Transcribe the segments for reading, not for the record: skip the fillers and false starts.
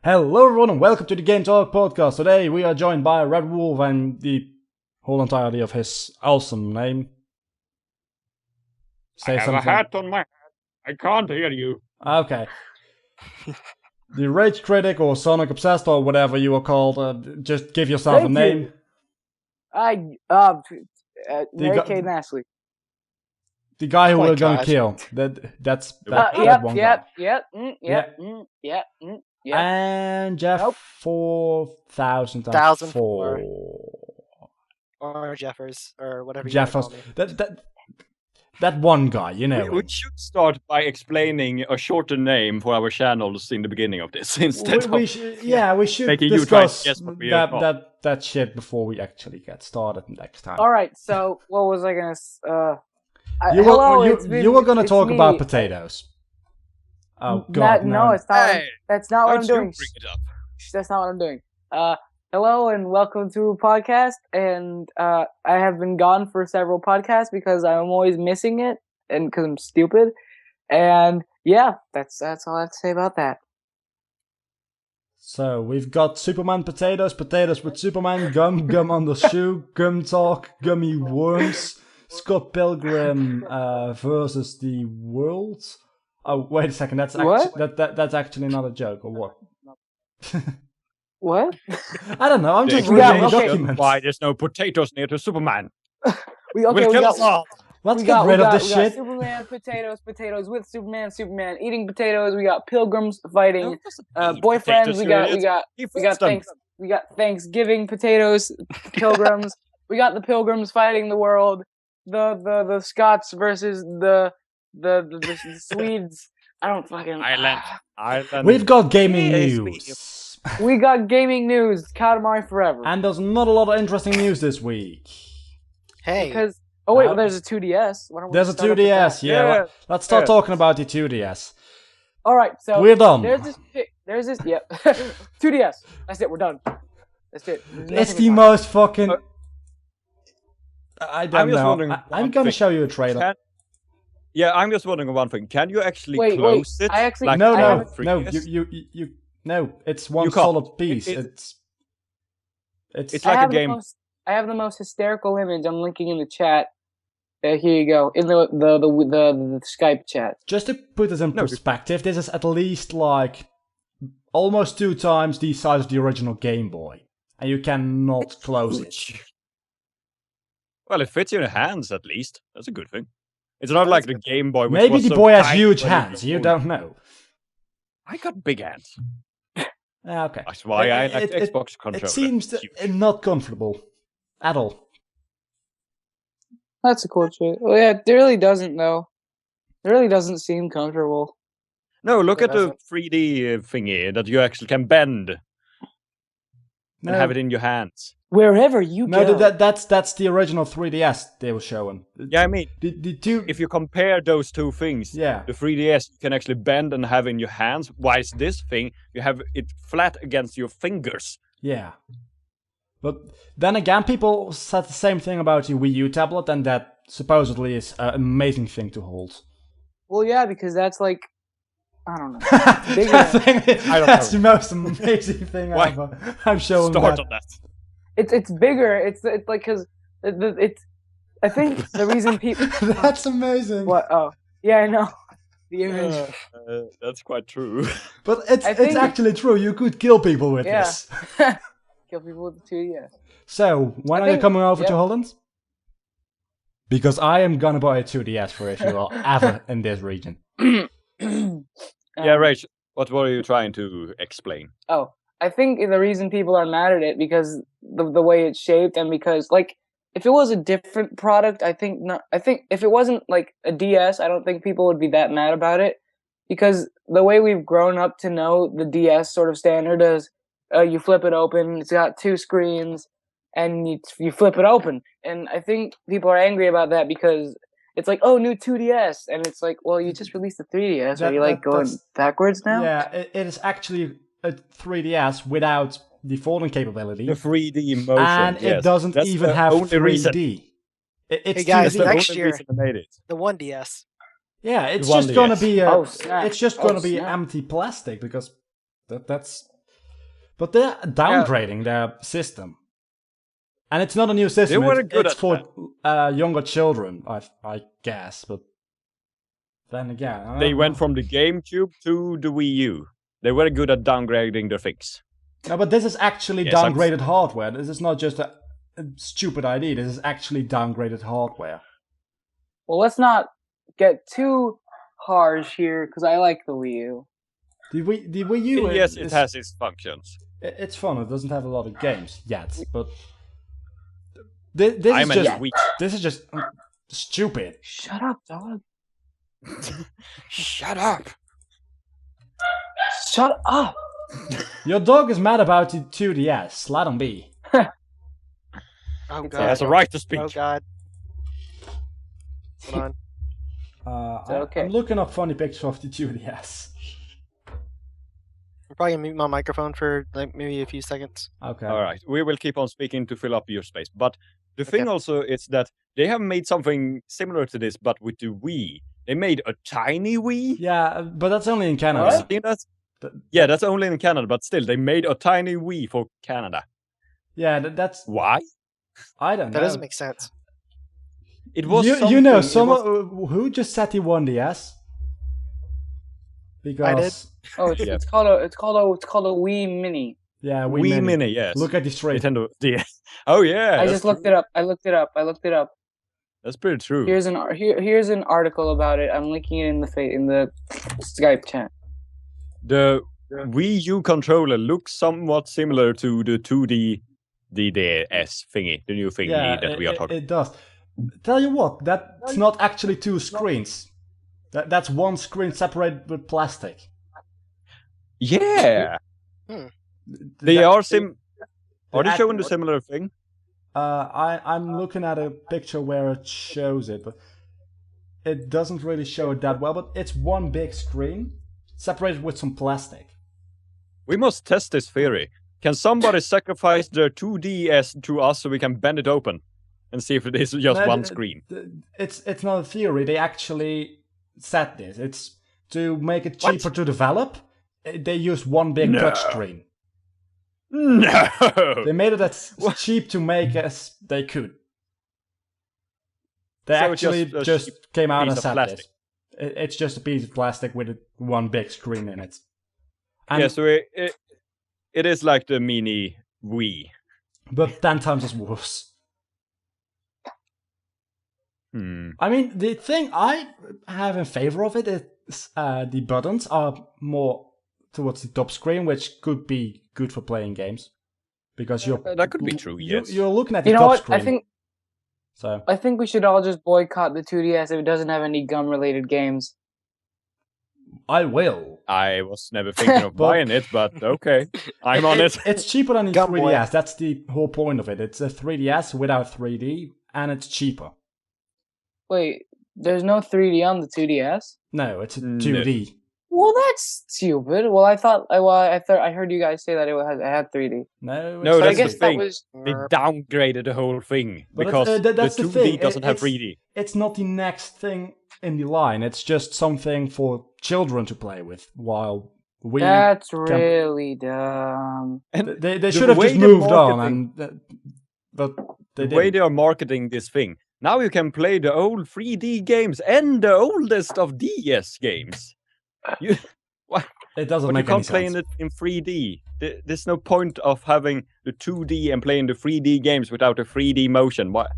Hello everyone and welcome to the Game Talk podcast. Today we are joined by Ratwolf and the whole entirety of his awesome name. I have a hat on my head. I can't hear you. Okay. The Rage Critic or Sonic Obsessed or whatever you are called, just give yourself a name. Mary Kate and Ashley. The guy who we're gonna kill. That's one guy. And Jeff 4004. Or Jeffers, or whatever Jeffers. That one guy, you know. We should start by explaining a shorter name for our channels in the beginning of this instead we should discuss that shit before we actually get started next time. All right, so what was I gonna? You were gonna talk about potatoes. Oh God, no, it's not. Hey, that's not what I'm doing. Bring it up. That's not what I'm doing. Hello and welcome to a podcast. And I have been gone for several podcasts because I'm always missing it, and because I'm stupid. And yeah, that's all I have to say about that. So we've got Superman potatoes with Superman, gum on the shoe, gum talk, gummy worms, Scott Pilgrim versus the world. Oh, wait a second. That's actually not a joke, or what? What? I don't know. I'm just reading the documents. Why there's no potatoes near to Superman? We'll kill us all. Let's get rid of this shit. Superman, potatoes with Superman eating potatoes. We got pilgrims fighting boyfriends. We got Thanksgiving potatoes, pilgrims. We got the pilgrims fighting the world. The Scots versus the Swedes. I don't fucking Ireland. We've got gaming news. We got gaming news. Katamari forever. And there's not a lot of interesting news this week. Hey. Because there's a 2DS. There's a 2DS. Yeah. Let's start talking about the 2DS. All right. So we're done. There's this. Yep. 2DS. That's it. We're done. That's it. It's the most fucking. I don't know. I'm gonna show you a trailer. I'm just wondering one thing. Can you actually close it? No. It's one solid piece. It's like a game. I have the most hysterical image. I'm linking in the chat. Here you go. In the Skype chat. Just to put this in perspective, this is at least like almost 2 times the size of the original Game Boy, and you cannot close it. Well, it fits in your hands at least. That's a good thing. It's not like the Game Boy. Which Maybe the boy has huge hands. You don't know. I got big hands. Okay. That's why I like the Xbox controller. It seems not comfortable at all. That's a cool trick. Well, yeah, it really doesn't though. It really doesn't seem comfortable. No, look at the 3D thingy that you actually can bend and have it in your hands. Wherever you go. No, that's the original 3DS they were showing. Yeah, I mean, the two. If you compare those two things, the 3DS you can actually bend and have in your hands, whilst this thing you have it flat against your fingers. Yeah, but then again, people said the same thing about the Wii U tablet, and that supposedly is an amazing thing to hold. Well, yeah, because that's like. I don't know. That's the most amazing thing ever. I'm showing Start on that. It's bigger. It's like because it's. I think the reason people. That's amazing. What? Oh, yeah, I know. The image. That's quite true. But it's actually true. You could kill people with this. Kill people with the 2DS. So when are you coming over to Holland? Because I am gonna buy a 2DS for if you are ever in this region. Yeah, Rach, what were you trying to explain? Oh, I think the reason people are mad at it because the way it's shaped, and because like if it was a different product, I think if it wasn't like a DS, I don't think people would be that mad about it, because the way we've grown up to know the DS sort of standard is you flip it open, it's got 2 screens, and you flip it open, and I think people are angry about that because. It's like, oh, new 2DS. And it's like, well, you just released the 3DS. Are you like going backwards now? Yeah, it is actually a 3DS without the folding capability. The 3D motion. And it doesn't even have 3D. Hey guys, next year, the 1DS. Yeah, it's just gonna be empty plastic because that's But they're downgrading their system. And it's not a new system. It's for younger children, I guess. But then again... They went from the GameCube to the Wii U. They were good at downgrading their things. No, but this is actually downgraded hardware. This is not just a stupid idea. This is actually downgraded hardware. Well, let's not get too harsh here, because I like the Wii U. The Wii U... Yes, it has its functions. It's fun. It doesn't have a lot of games yet, but... This is just stupid. Shut up, dog. Shut up. Shut up. Your dog is mad about the 2DS. Let him be. Oh God. He has a right to speak. Oh God. Hold on. Okay. I'm looking up funny pictures of the 2DS. I'm probably gonna mute my microphone for like maybe a few seconds. Okay. All right. We will keep on speaking to fill up your space. But the thing also is that they have made something similar to this, but with the Wii. They made a tiny Wii. Yeah, but that's only in Canada. Yeah, that's only in Canada, but still, they made a tiny Wii for Canada. Yeah, that's... Why? I don't know. That doesn't make sense. It was who just said he won DS? Because... I did. Oh, it's called a Wii Mini. Yeah, Wii Mini, yes. Look at the straight. Nintendo DS. Oh yeah. I just looked it up. I looked it up. That's pretty true. Here's an article about it. I'm linking it in the Skype chat. The Wii U controller looks somewhat similar to the 2D DS thingy, the new thingy that we are talking. It does. Tell you what, that's not actually two screens. That's one screen separated with plastic. Yeah. They are Are they showing the similar thing? I'm looking at a picture where it shows it, but it doesn't really show it that well. But it's one big screen separated with some plastic. We must test this theory. Can somebody sacrifice their 2DS to us so we can bend it open and see if it is just one screen? It's not a theory. They actually said this. It's to make it cheaper to develop. They use one big touch screen. No! They made it as cheap to make as they could. They actually just came out and said this. It's just a piece of plastic with one big screen in it. And yeah, so it is like the mini Wii. But 10 times as worse. I mean, the thing I have in favor of it is the buttons are more towards the top screen, which could be good for playing games. Because that could be true, yes. You're looking at the top screen. I think we should all just boycott the 2DS if it doesn't have any gum-related games. I will. I was never thinking of buying it, but okay. I'm on it. It's cheaper than the 3DS. That's the whole point of it. It's a 3DS without 3D, and it's cheaper. Wait, there's no 3D on the 2DS? No, it's a 2D. Well, that's stupid. Well, I heard you guys say that it had 3D. No, that's the thing. They downgraded the whole thing because the 2D doesn't have 3D. It's not the next thing in the line. It's just something for children to play with. While that's really dumb. And they should have just moved on. But the way they are marketing this thing, now you can play the old 3D games and the oldest of DS games. It doesn't make any sense. You can't play it in 3D. There's no point of having the 2D and playing the 3D games without the 3D motion. Why?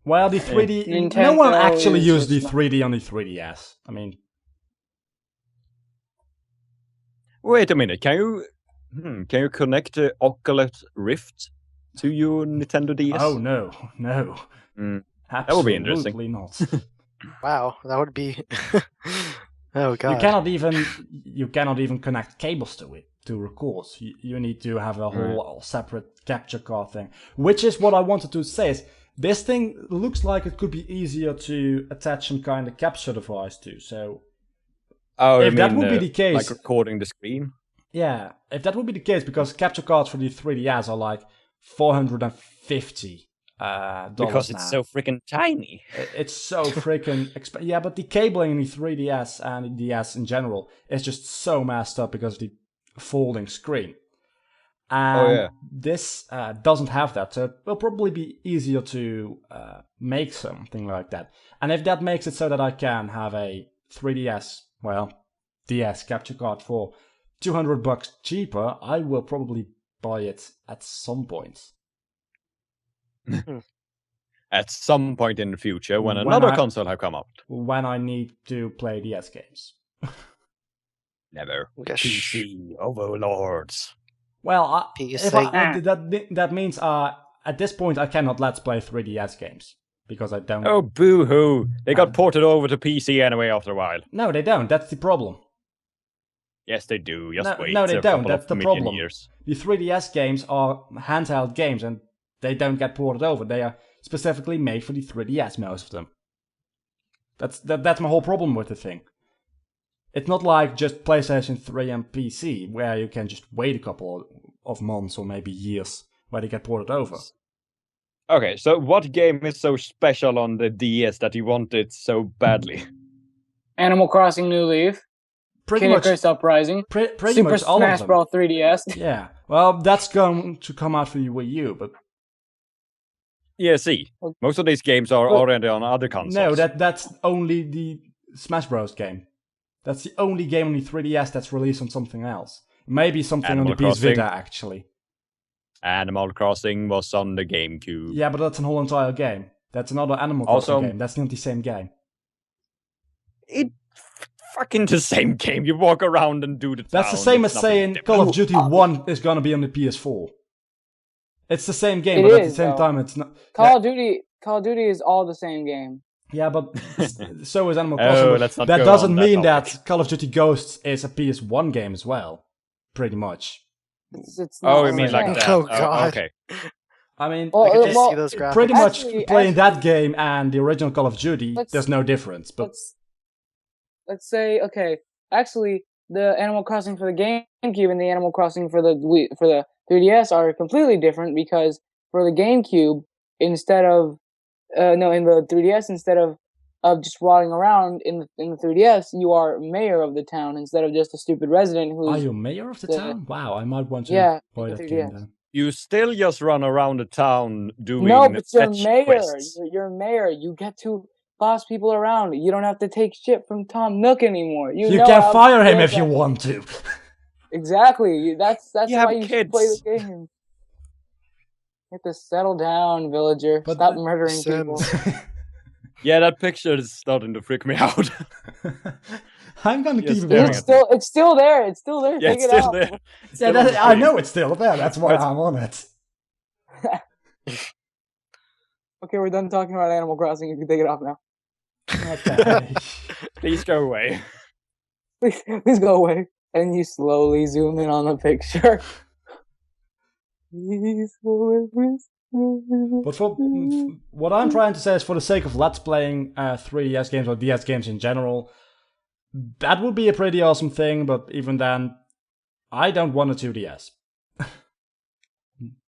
Well, the 3D... no one actually used the 3D on the 3DS. I mean... Wait a minute. Can you connect the Oculus Rift to your Nintendo DS? Oh, no. That would be interesting. Absolutely not. Wow, that would be... Oh God! You cannot even connect cables to it to record. You need to have a whole separate capture card thing. Which is what I wanted to say. Is this thing looks like it could be easier to attach some kind of capture device to. So, if that would be the case, like recording the screen. Yeah, if that would be the case, because capture cards for the 3DS are like $450. Because it's so freaking tiny. It's so freaking expensive. Yeah, but the cabling in the 3DS and the DS in general is just so messed up because of the folding screen. And this doesn't have that, so it will probably be easier to make something like that. And if that makes it so that I can have a 3DS, DS capture card for $200 cheaper, I will probably buy it at some point. At some point in the future, when another console have come out. When I need to play DS games. Never. PC overlords. Well, that means at this point I cannot let's play 3DS games. Because I don't... Oh, boo-hoo. They got ported over to PC anyway after a while. No, they don't. That's the problem. Yes, they do. Just wait. No, they don't. That's the problem. Years. The 3DS games are handheld games and they don't get ported over. They are specifically made for the 3DS, most of them. That's my whole problem with the thing. It's not like just PlayStation 3 and PC, where you can just wait a couple of months or maybe years where they get ported over. Okay, so what game is so special on the DS that you want it so badly? Animal Crossing New Leaf. Kid Icarus Uprising. Pretty Super much all Smash of them. Bros. 3DS. Yeah, well, that's going to come out for the Wii U, but... Yeah, see, most of these games are already on other consoles. No, that's only the Smash Bros. Game. That's the only game on the 3DS that's released on something else. Maybe something on the PS Vita, actually. Animal Crossing was on the GameCube. Yeah, but that's a whole entire game. That's another Animal Crossing game. That's not the same game. It's fucking the same game. You walk around and do the That's the same as saying Call of Duty 1 is gonna be on the PS4. It's the same game, but at the same time it's not... Call of Duty is all the same game. Yeah, but so is Animal Crossing. That doesn't mean that Call of Duty Ghosts is a PS1 game as well. Pretty much. It's not you mean like that? Oh, God. Okay. I mean, I could just see those graphics. Pretty much playing that game and the original Call of Duty, there's no difference. But let's say, okay, actually, the Animal Crossing for the GameCube and the Animal Crossing for the 3DS are completely different because for the GameCube, in the 3DS, instead of just walking around in the 3DS, you are mayor of the town instead of just a stupid resident who's... Are you mayor of the town? Wow, I might want to buy that game then. You still just run around the town doing... No, but you're mayor. Quests. You're mayor. You get to boss people around. You don't have to take shit from Tom Nook anymore. You can fire him if you want to. Exactly. That's why you should play the game. You have to settle down, villager. But stop murdering people. Yeah, that picture is starting to freak me out. I'm gonna keep it. It's still there. It's still there. Yeah, Take it out. There. I know it's still there. That's why I'm on it. Okay, we're done talking about Animal Crossing. You can take it off now. Okay. Please go away. Please go away. And you slowly zoom in on the picture. Please go away, please. But for what I'm trying to say is, for the sake of let's playing 3DS games or DS games in general, that would be a pretty awesome thing. But even then, I don't want a 2DS.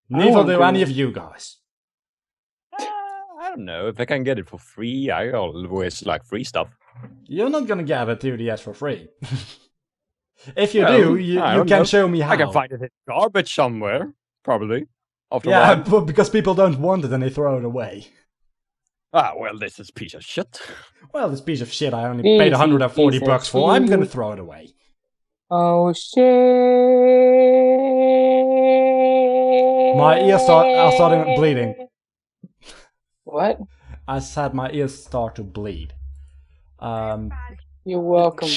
Neither do any of you guys. I don't know. If I can get it for free, I always like free stuff. You're not gonna get a 2DS for free. If you do, you can show me how. I can find it in garbage somewhere, probably. But because people don't want it and they throw it away. Ah, well, this is a piece of shit. Well, this piece of shit I only paid $140 for. I'm gonna throw it away. Oh shit! My ears are starting bleeding. What? I said my ears start to bleed. You're welcome.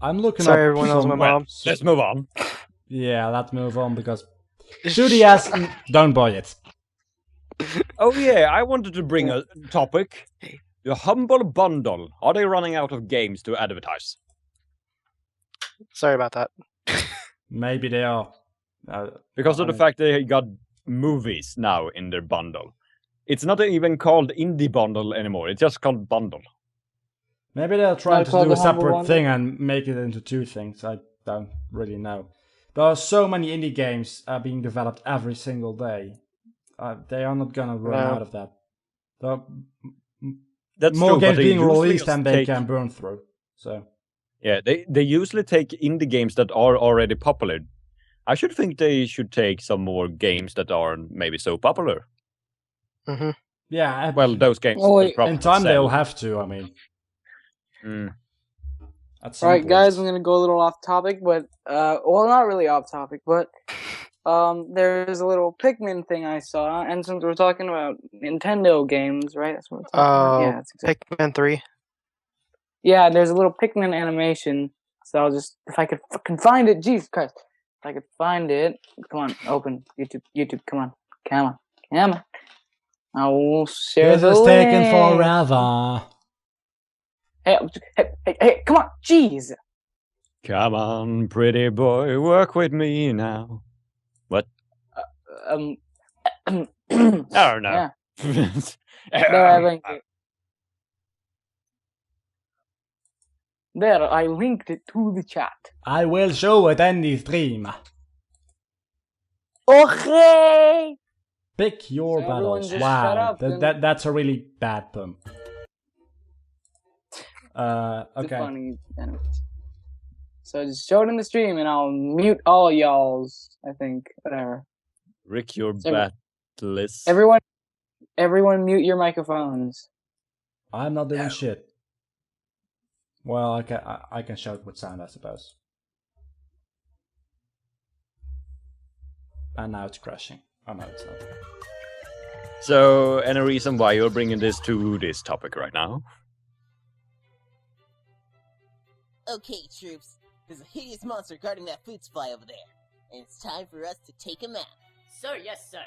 I'm looking Sorry, up everyone else, my mom. Let's move on. Yeah, let's move on because 2DS, don't buy it. Oh yeah, I wanted to bring a topic. The Humble Bundle. Are they running out of games to advertise? Sorry about that. Maybe they are. Because of the fact they got movies now in their bundle. It's not even called Indie Bundle anymore. It's just called Bundle. Maybe they're trying to do a separate thing and make it into two things. I don't really know. There are so many indie games being developed every single day. They are not gonna run out of that. There are That's more true, games but being usually released than they can burn through. So Yeah, they usually take indie games that are already popular. I should think they should take some more games that aren't maybe so popular. Mm-hmm. Yeah. Well, those games Oh, will wait. probably In time sell. they'll have to. I mean, Mm. at some Alright, point. guys, I'm gonna go a little off topic, but well, not really off topic, but there's a little Pikmin thing I saw, and since we're talking about Nintendo games, right? That's what we're talking about. Yeah, that's exactly. Pikmin 3. Yeah, there's a little Pikmin animation. So I'll just, if I could fucking find it, Jesus Christ, if I could find it, come on, open YouTube, come on. I will share This the is link. taking forever. Hey, come on, jeez. Come on, pretty boy, work with me now. What? Oh Oh no. Yeah. There, I linked it. There, I linked it to the chat. I will show it in the stream. Okay. Pick your So everyone battles. just Wow, shut up and- that's a really bad pun. It's a Okay. funny animation. So just show it in the stream, and I'll mute all y'all's. I think whatever. Rick, your So- battle is... Everyone, mute your microphones. I'm not doing shit. Well, I can shout with sound, I suppose. And now it's crashing. Oh no, it's not. So, any reason why you're bringing this to this topic right now? Okay, troops. There's a hideous monster guarding that food supply over there. And it's time for us to take him out. Sir, yes, sir.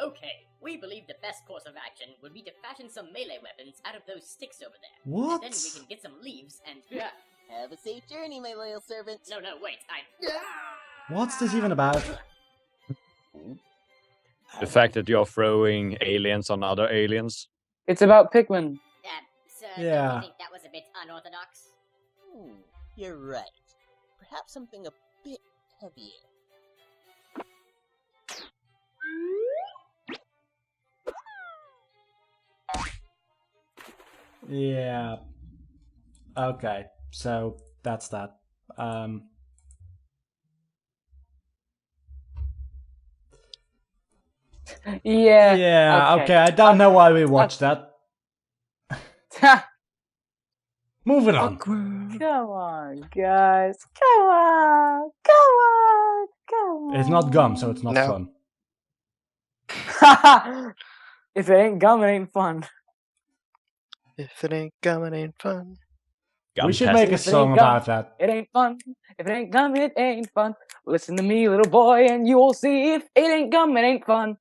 Okay, we believe the best course of action would be to fashion some melee weapons out of those sticks over there. What? And then we can get some leaves and... Have a safe journey, my loyal servant. No, wait, What's this even about? The fact that you're throwing aliens on other aliens? It's about Pikmin. Sir, Yeah. don't you think that was a bit unorthodox? You're right. Perhaps something a bit heavier. Yeah. Okay, so that's that. Yeah. Yeah, okay, I don't know why we watched that. Moving on. Come on, guys. Come on. It's not gum, so it's not No. fun. If it ain't gum, it ain't fun. If it ain't gum, it ain't fun. We should make a If it song ain't gum, about that. It ain't fun. If it ain't gum, it ain't fun. Listen to me, little boy, and you will see if it ain't gum, it ain't fun.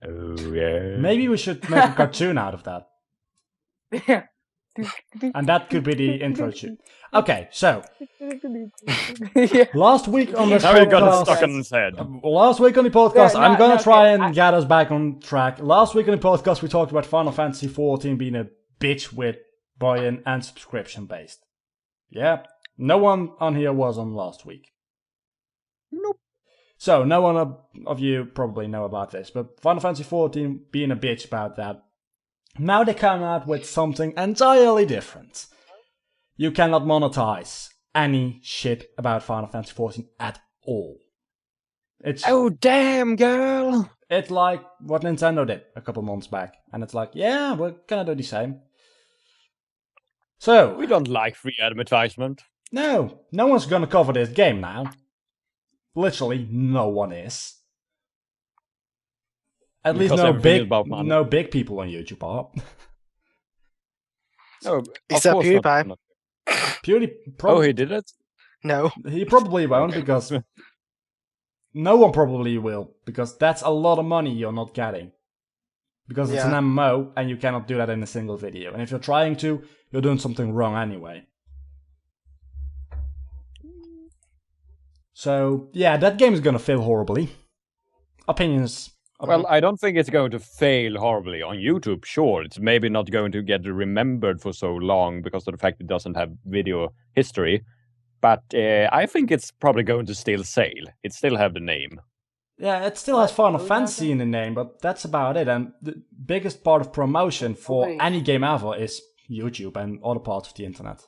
Oh, yeah. Maybe we should make a cartoon out of that. Yeah. And that could be the intro tune. Okay, so Yeah. last week on this Now you got it stuck podcast, on his head. last week on the podcast, Yeah, I'm no, gonna no, try okay, and get us back on track. Last week on the podcast, we talked about Final Fantasy XIV being a bitch with buy-in and subscription based. Yeah, no one on here was on last week. Nope. So no one of you probably know about this, but Final Fantasy XIV being a bitch about that. Now they come out with something entirely different. You cannot monetize any shit about Final Fantasy XIV at all. It's Oh, damn, girl! it's like what Nintendo did a couple months back, and it's like, yeah, we're gonna do the same. So We don't like free advertisement. no one's gonna cover this game now. Literally, no one is. At least Because everything is about money. no big people on YouTube are. No, of Except course not. PewDiePie. PewDiePie. He did it? No. He probably won't because no one probably will because that's a lot of money you're not getting. Because it's an Yeah. MMO and you cannot do that in a single video. And if you're trying to, you're doing something wrong anyway. So, yeah, that game is gonna fail horribly. Opinions. Well, I don't think it's going to fail horribly on YouTube. Sure, it's maybe not going to get remembered for so long because of the fact it doesn't have video history. But I think it's probably going to still sail. It still have the name. Yeah, it still has Final What? Fantasy in the name, but that's about it. And the biggest part of promotion for Wait. any game ever is YouTube and other parts of the internet.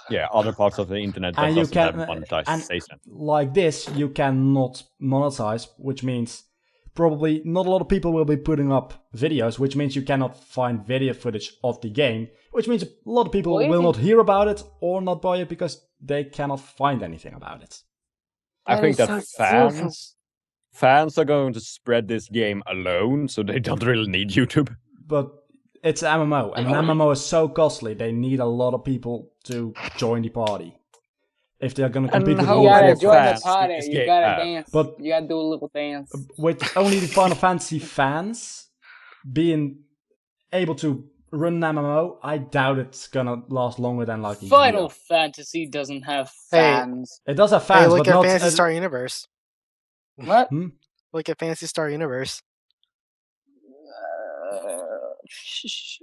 Yeah, other parts of the internet that And you doesn't have can monetization. like this, you cannot monetize, which means probably not a lot of people will be putting up videos, which means you cannot find video footage of the game, which means a lot of people will not hear about it or not buy it because they cannot find anything about it. I think that so fans are going to spread this game alone, so they don't really need YouTube. But it's an MMO, and an MMO is so costly, they need a lot of people to join the party. If they're going to compete with how You World of gotta many join the Warcraft. fans did party. this You game gotta have? dance. But- You gotta do a little dance. With only the Final Fantasy fans being able to run an MMO, I doubt it's gonna last longer than like a Final year. Fantasy doesn't have Hey. fans. It does have Hey, fans, look but at not... Fantasy Star Universe. What? Look at Fantasy Star Universe.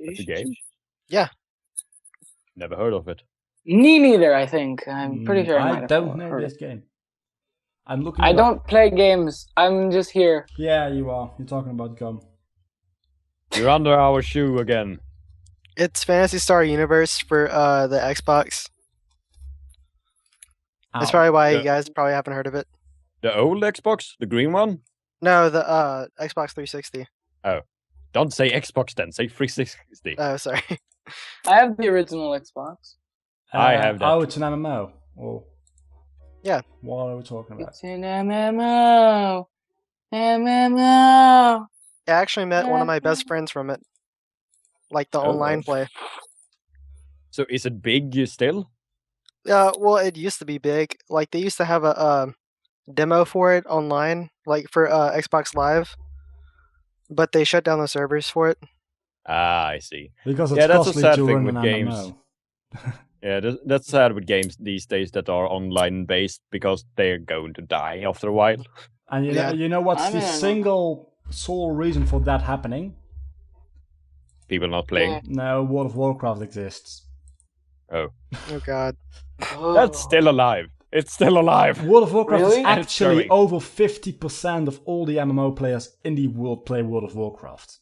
That's a game? Yeah. Never heard of it. Me neither, I think. I'm pretty sure I might I have don't know heard this it. game. I'm looking I it up. don't play games. I'm just here. Yeah, you are. You're talking about Gum. You're under our shoe again. It's Fantasy Star Universe for the Xbox. That's Ow. probably why Yeah. you guys probably haven't heard of it. The old Xbox? The green one? No, the Xbox 360. Don't say Xbox then, say 360. Oh, sorry. I have the original Xbox. I have that. Oh, it's an MMO. Oh. Yeah. What are we talking about? It's an MMO. MMO. I actually met one of my best friends from it. Like the Oh, online wow. play. So is it big still? Well, it used to be big. Like they used to have a demo for it online, like for Xbox Live, but they shut down the servers for it. Ah, I see. Because it's Yeah, that's a costly sad to thing run with an games. MMO. Yeah, that's sad with games these days that are online based because they're going to die after a while. And Yeah. you know what's I the mean, single sole reason for that happening? People not playing. Yeah. No, World of Warcraft exists. Oh god. That's still alive. It's still alive. World of Warcraft Really? is And it's actually growing. over 50% of all the MMO players in the world play World of Warcraft.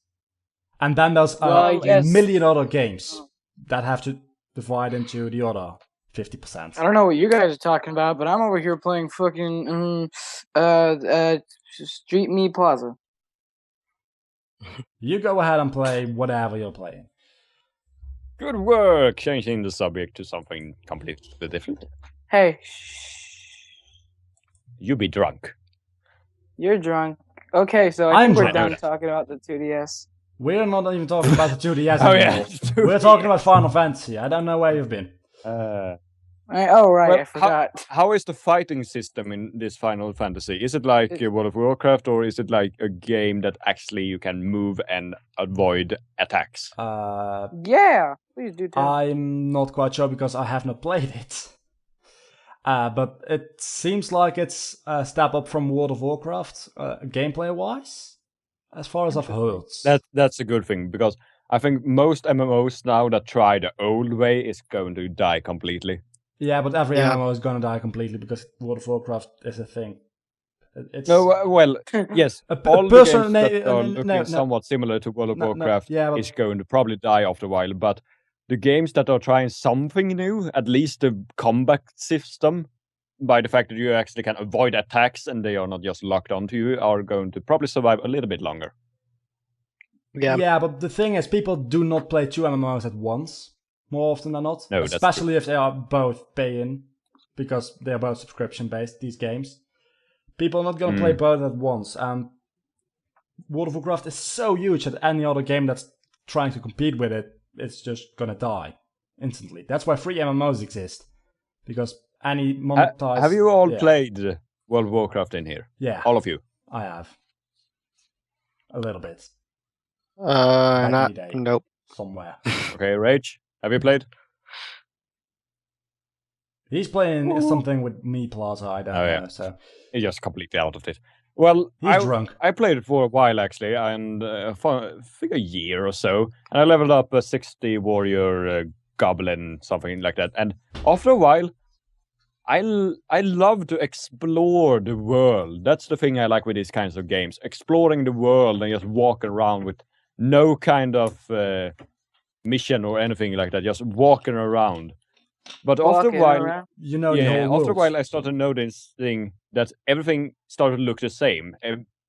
And then there's Well, I a guess- million other games that have to divide into the other 50%. I don't know what you guys are talking about, but I'm over here playing fucking Street Me Plaza. You go ahead and play whatever you're playing. Good work changing the subject to something completely different. Hey, You be drunk. you're drunk. Okay, so I I'm think we're drunk. I know done that. talking about the 2DS. We're not even talking about the 2DS Oh, anymore. yeah. We're talking about Final Fantasy. I don't know where you've been. Oh right, Well, I forgot. How is the fighting system in this Final Fantasy? Is it like World of Warcraft, or is it like a game that actually you can move and avoid attacks? Yeah, please do tell. I'm not quite sure because I have not played it. But it seems like it's a step up from World of Warcraft, gameplay-wise, as far as I've heard. That's a good thing, because I think most MMOs now that try the old way is going to die completely. Yeah, but every Yeah. MMO is gonna die completely because World of Warcraft is a thing. It's No, well, yes, a all the person- games that no, are no, looking no. somewhat similar to World of No, no, Warcraft yeah, but- is going to probably die after a while, but the games that are trying something new, at least the combat system, by the fact that you actually can avoid attacks and they are not just locked onto you, are going to probably survive a little bit longer. Yeah. Yeah, but the thing is, people do not play two MMOs at once, more often than not. No, that's especially if they are both paying, because they are both subscription-based, these games. People are not going to play both at once, and World of Warcraft is so huge that any other game that's trying to compete with it, it's just going to die instantly. That's why free MMOs exist, because any monetized... Have you all yeah. played World of Warcraft in here? Yeah, All of you? I have. A little bit. in Not. the day. Nope. Somewhere. Okay, Rage, have you played? He's playing something with me Plaza, I don't Oh, yeah. know, so... You're just completely out of it. Well, He's drunk. I played it for a while actually, and for I think a year or so, and I leveled up a 60 warrior goblin, something like that. And after a while, I love to explore the world. That's the thing I like with these kinds of games: exploring the world and just walking around with no kind of mission or anything like that, just walking around. But Well, after okay, a while, alright. You know the yeah, whole after a world. while, I started noticing that everything started to look the same.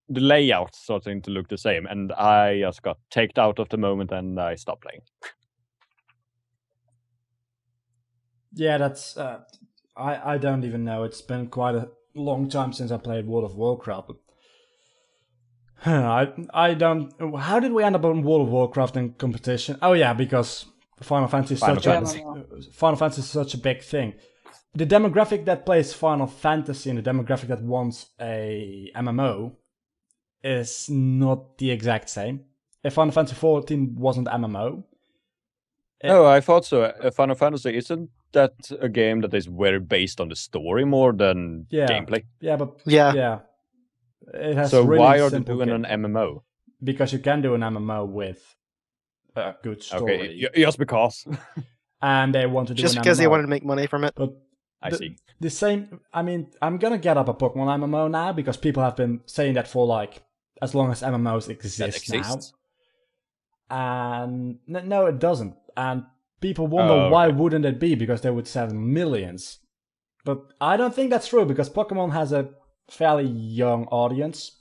The layout started to look the same, and I just got taken out of the moment, and I stopped playing. Yeah, that's. I don't even know. It's been quite a long time since I played World of Warcraft. But I don't. How did we end up on World of Warcraft in competition? Oh yeah, because Final Fantasy is Final such Fantasy. Final Fantasy is such a big thing. The demographic that plays Final Fantasy and the demographic that wants a MMO is not the exact same. If Final Fantasy 14 wasn't MMO, No, I thought so. Final Fantasy, isn't that a game that is very based on the story more than gameplay? Yeah, but Yeah. it has So really why are they simple doing an gameplay. MMO? Because you can do an MMO with a good story. Okay, just because. And they want to do Just an because MMO. they wanted to make money from it. But I see. The same. I mean, I'm gonna get up a Pokemon MMO now because people have been saying that for like as long as MMOs exist now. And no, it doesn't. And people wonder why wouldn't it be? Because they would sell millions. But I don't think that's true because Pokemon has a fairly young audience.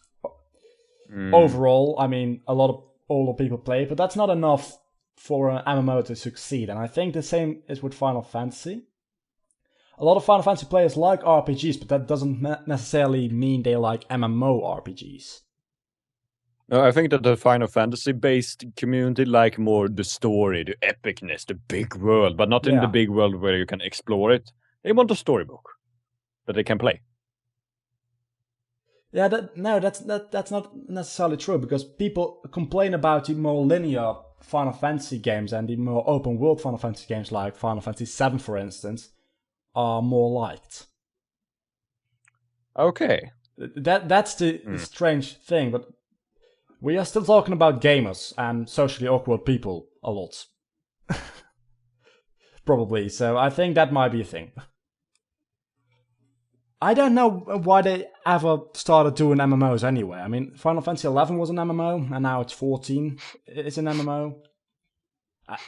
Overall, I mean, a lot of older people play, but that's not enough for an MMO to succeed. And I think the same is with Final Fantasy. A lot of Final Fantasy players like RPGs, but that doesn't necessarily mean they like MMO RPGs. No, I think that the Final Fantasy-based community like more the story, the epicness, the big world, but not in the big world where you can explore it. They want a storybook that they can play. Yeah, that's not necessarily true because people complain about the more linear Final Fantasy games and the more open world Final Fantasy games like Final Fantasy VII, for instance, are more liked. Okay. That's the strange thing, but we are still talking about gamers and socially awkward people a lot. Probably, so I think that might be a thing. I don't know why they ever started doing MMOs anyway. I mean, Final Fantasy 11 was an MMO, and now it's 14. It's an MMO.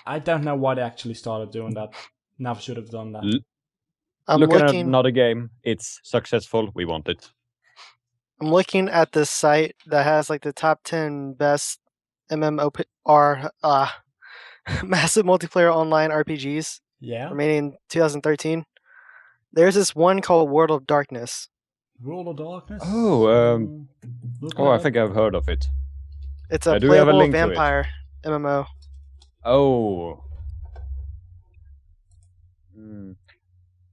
I don't know why they actually started doing that. Never should have done that. Looking at another game, it's successful. We want it. I'm looking at this site that has like the top 10 best MMOR massive multiplayer online RPGs. Yeah. Remaining in 2013. There's this one called World of Darkness. World of Darkness? I think I've heard of it. It's a playable vampire MMO. Oh.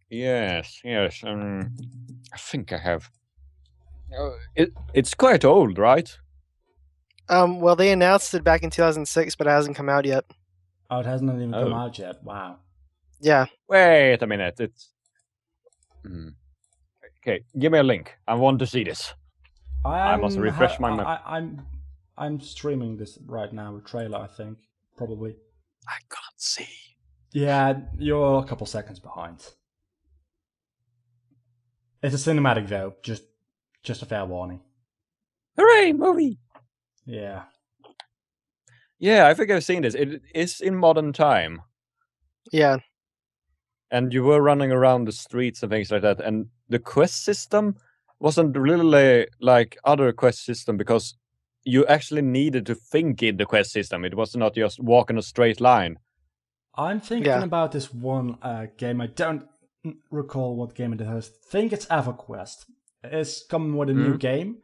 Yes. I think I have. It's quite old, right? Well, they announced it back in 2006, but it hasn't come out yet. Oh, it hasn't even come out yet. Wow. Yeah. Wait a minute. It's. Okay, give me a link. I want to see this. I must refresh my memory. I'm streaming this right now, a trailer, I think. Probably. I can't see. Yeah, you're a couple seconds behind. It's a cinematic though, just a fair warning. Hooray, movie! Yeah. Yeah, I think I've seen this. It is in modern time. Yeah. And you were running around the streets and things like that. And the quest system wasn't really like other quest system because you actually needed to think in the quest system. It was not just walk in a straight line. I'm thinking about this one game. I don't recall what game it is. I think it's EverQuest. It's coming with a new game.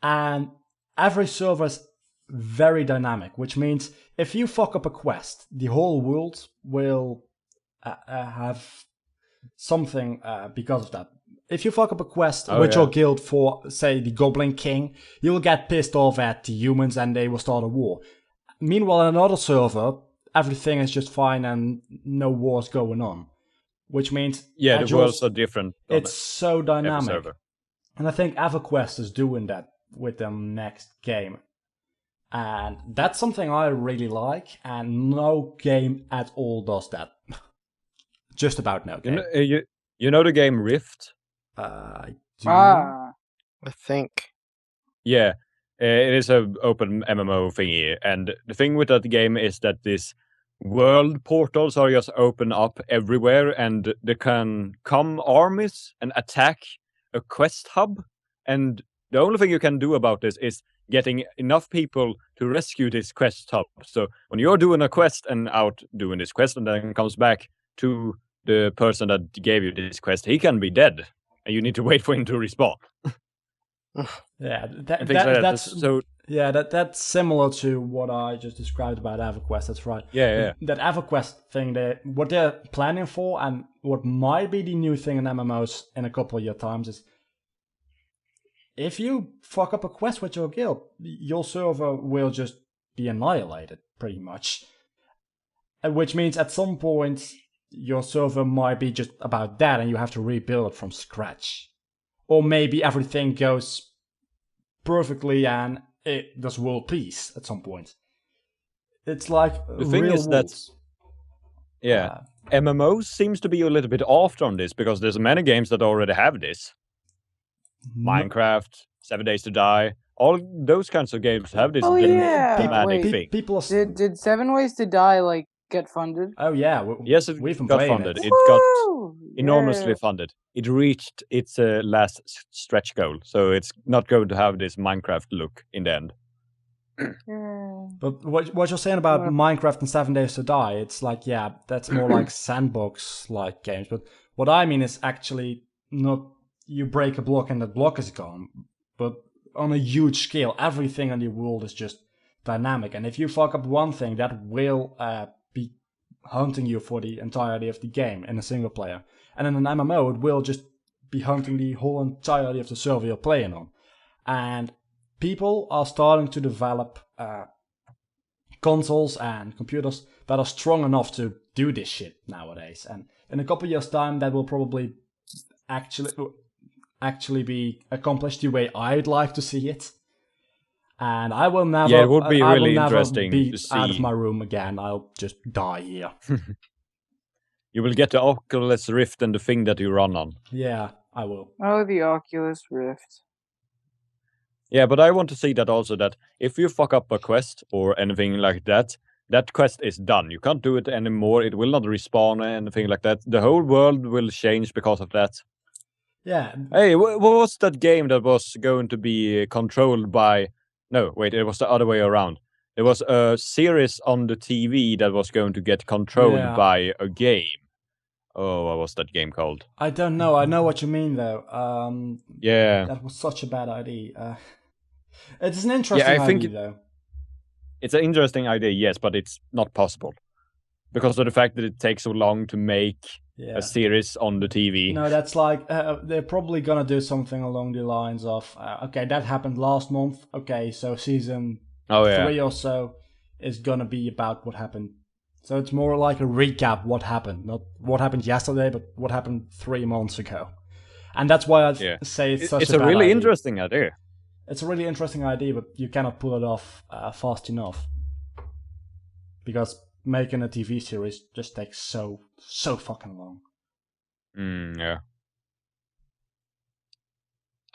And every server is very dynamic, which means if you fuck up a quest, the whole world will have something because of that. If you fuck up a quest with your guild for, say, the Goblin King, you'll get pissed off at the humans and they will start a war. Meanwhile, in another server, everything is just fine and no wars going on. Which means... Yeah, the worlds are different. It's so dynamic. And I think EverQuest is doing that with their next game. And that's something I really like, and no game at all does that. Just about no game. You know the game Rift? I think. Yeah, it is an open MMO thingy. And the thing with that game is that this world portals are just open up everywhere, and they can come armies and attack a quest hub. And the only thing you can do about this is getting enough people to rescue this quest hub. So when you're doing a quest and out doing this quest, and then comes back to the person that gave you this quest, he can be dead, and you need to wait for him to respawn. Yeah, And things like that. that's So yeah, that's similar to what I just described about EverQuest. That's right. yeah. That EverQuest thing, what they're planning for, and what might be the new thing in MMOs in a couple of year times is, if you fuck up a quest with your guild, your server will just be annihilated, pretty much. Which means at some point, your server might be just about that, and you have to rebuild it from scratch. Or maybe everything goes perfectly and it does world peace at some point. It's like The thing real is that- wolves. Yeah. MMOs seems to be a little bit after on this, because there's many games that already have this. Minecraft, 7 Days to Die, all those kinds of games have this Oh, yeah. thematic Wait. thing. People are... Did 7 Ways to Die like get funded? Oh yeah, Yes, it we've been got playing funded. it. It got Woo! enormously Yeah. funded. It reached its last stretch goal, so it's not going to have this Minecraft look in the end. Yeah. But what you're saying about Minecraft and 7 Days to Die, it's like, yeah, that's more like sandbox-like games. But what I mean is actually not you break a block and the block is gone, but on a huge scale, everything in the world is just dynamic. And if you fuck up one thing, that will be hunting you for the entirety of the game in a single player. And in an MMO, it will just be hunting the whole entirety of the server you're playing on. And people are starting to develop consoles and computers that are strong enough to do this shit nowadays. And in a couple of years' time, that will probably actually be accomplished the way I'd like to see it. And I will never. Yeah, it would be I really will never interesting be to out of see. my room again. I'll just die here. You will get the Oculus Rift and the thing that you run on. Yeah, I will. Oh, the Oculus Rift. Yeah, but I want to see that also, that if you fuck up a quest or anything like that, that quest is done. You can't do it anymore. It will not respawn or anything like that. The whole world will change because of that. Yeah. Hey, what was that game that was going to be controlled by... No, wait, it was the other way around. There was a series on the TV that was going to get controlled by a game. Oh, what was that game called? I don't know. I know what you mean, though. Yeah. That was such a bad idea. It's an interesting idea, though. It's an interesting idea, yes, but it's not possible. Because of the fact that it takes so long to make a series on the TV. No, that's like, they're probably gonna do something along the lines of, okay, that happened last month, okay, so season 3 or so is gonna be about what happened. So it's more like a recap what happened, not what happened yesterday, but what happened 3 months ago. And that's why I say it's such a bad really idea. interesting idea. It's a really interesting idea, but you cannot pull it off fast enough. Because making a TV series just takes so fucking long. Yeah.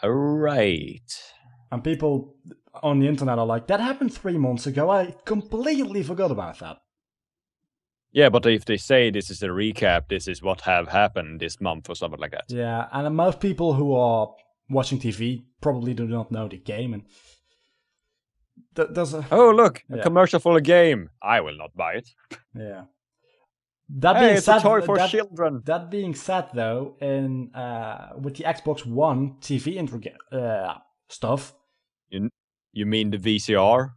Alright. And people on the internet are like, that happened 3 months ago, I completely forgot about that. Yeah, but if they say this is a recap, this is what have happened this month or something like that. Yeah, and most people who are watching TV probably do not know the game, and there's a... Oh, look, a commercial for a game. I will not buy it. Yeah. That being it's said, a toy for children. That being said, though, in with the Xbox One TV stuff... You mean the VCR?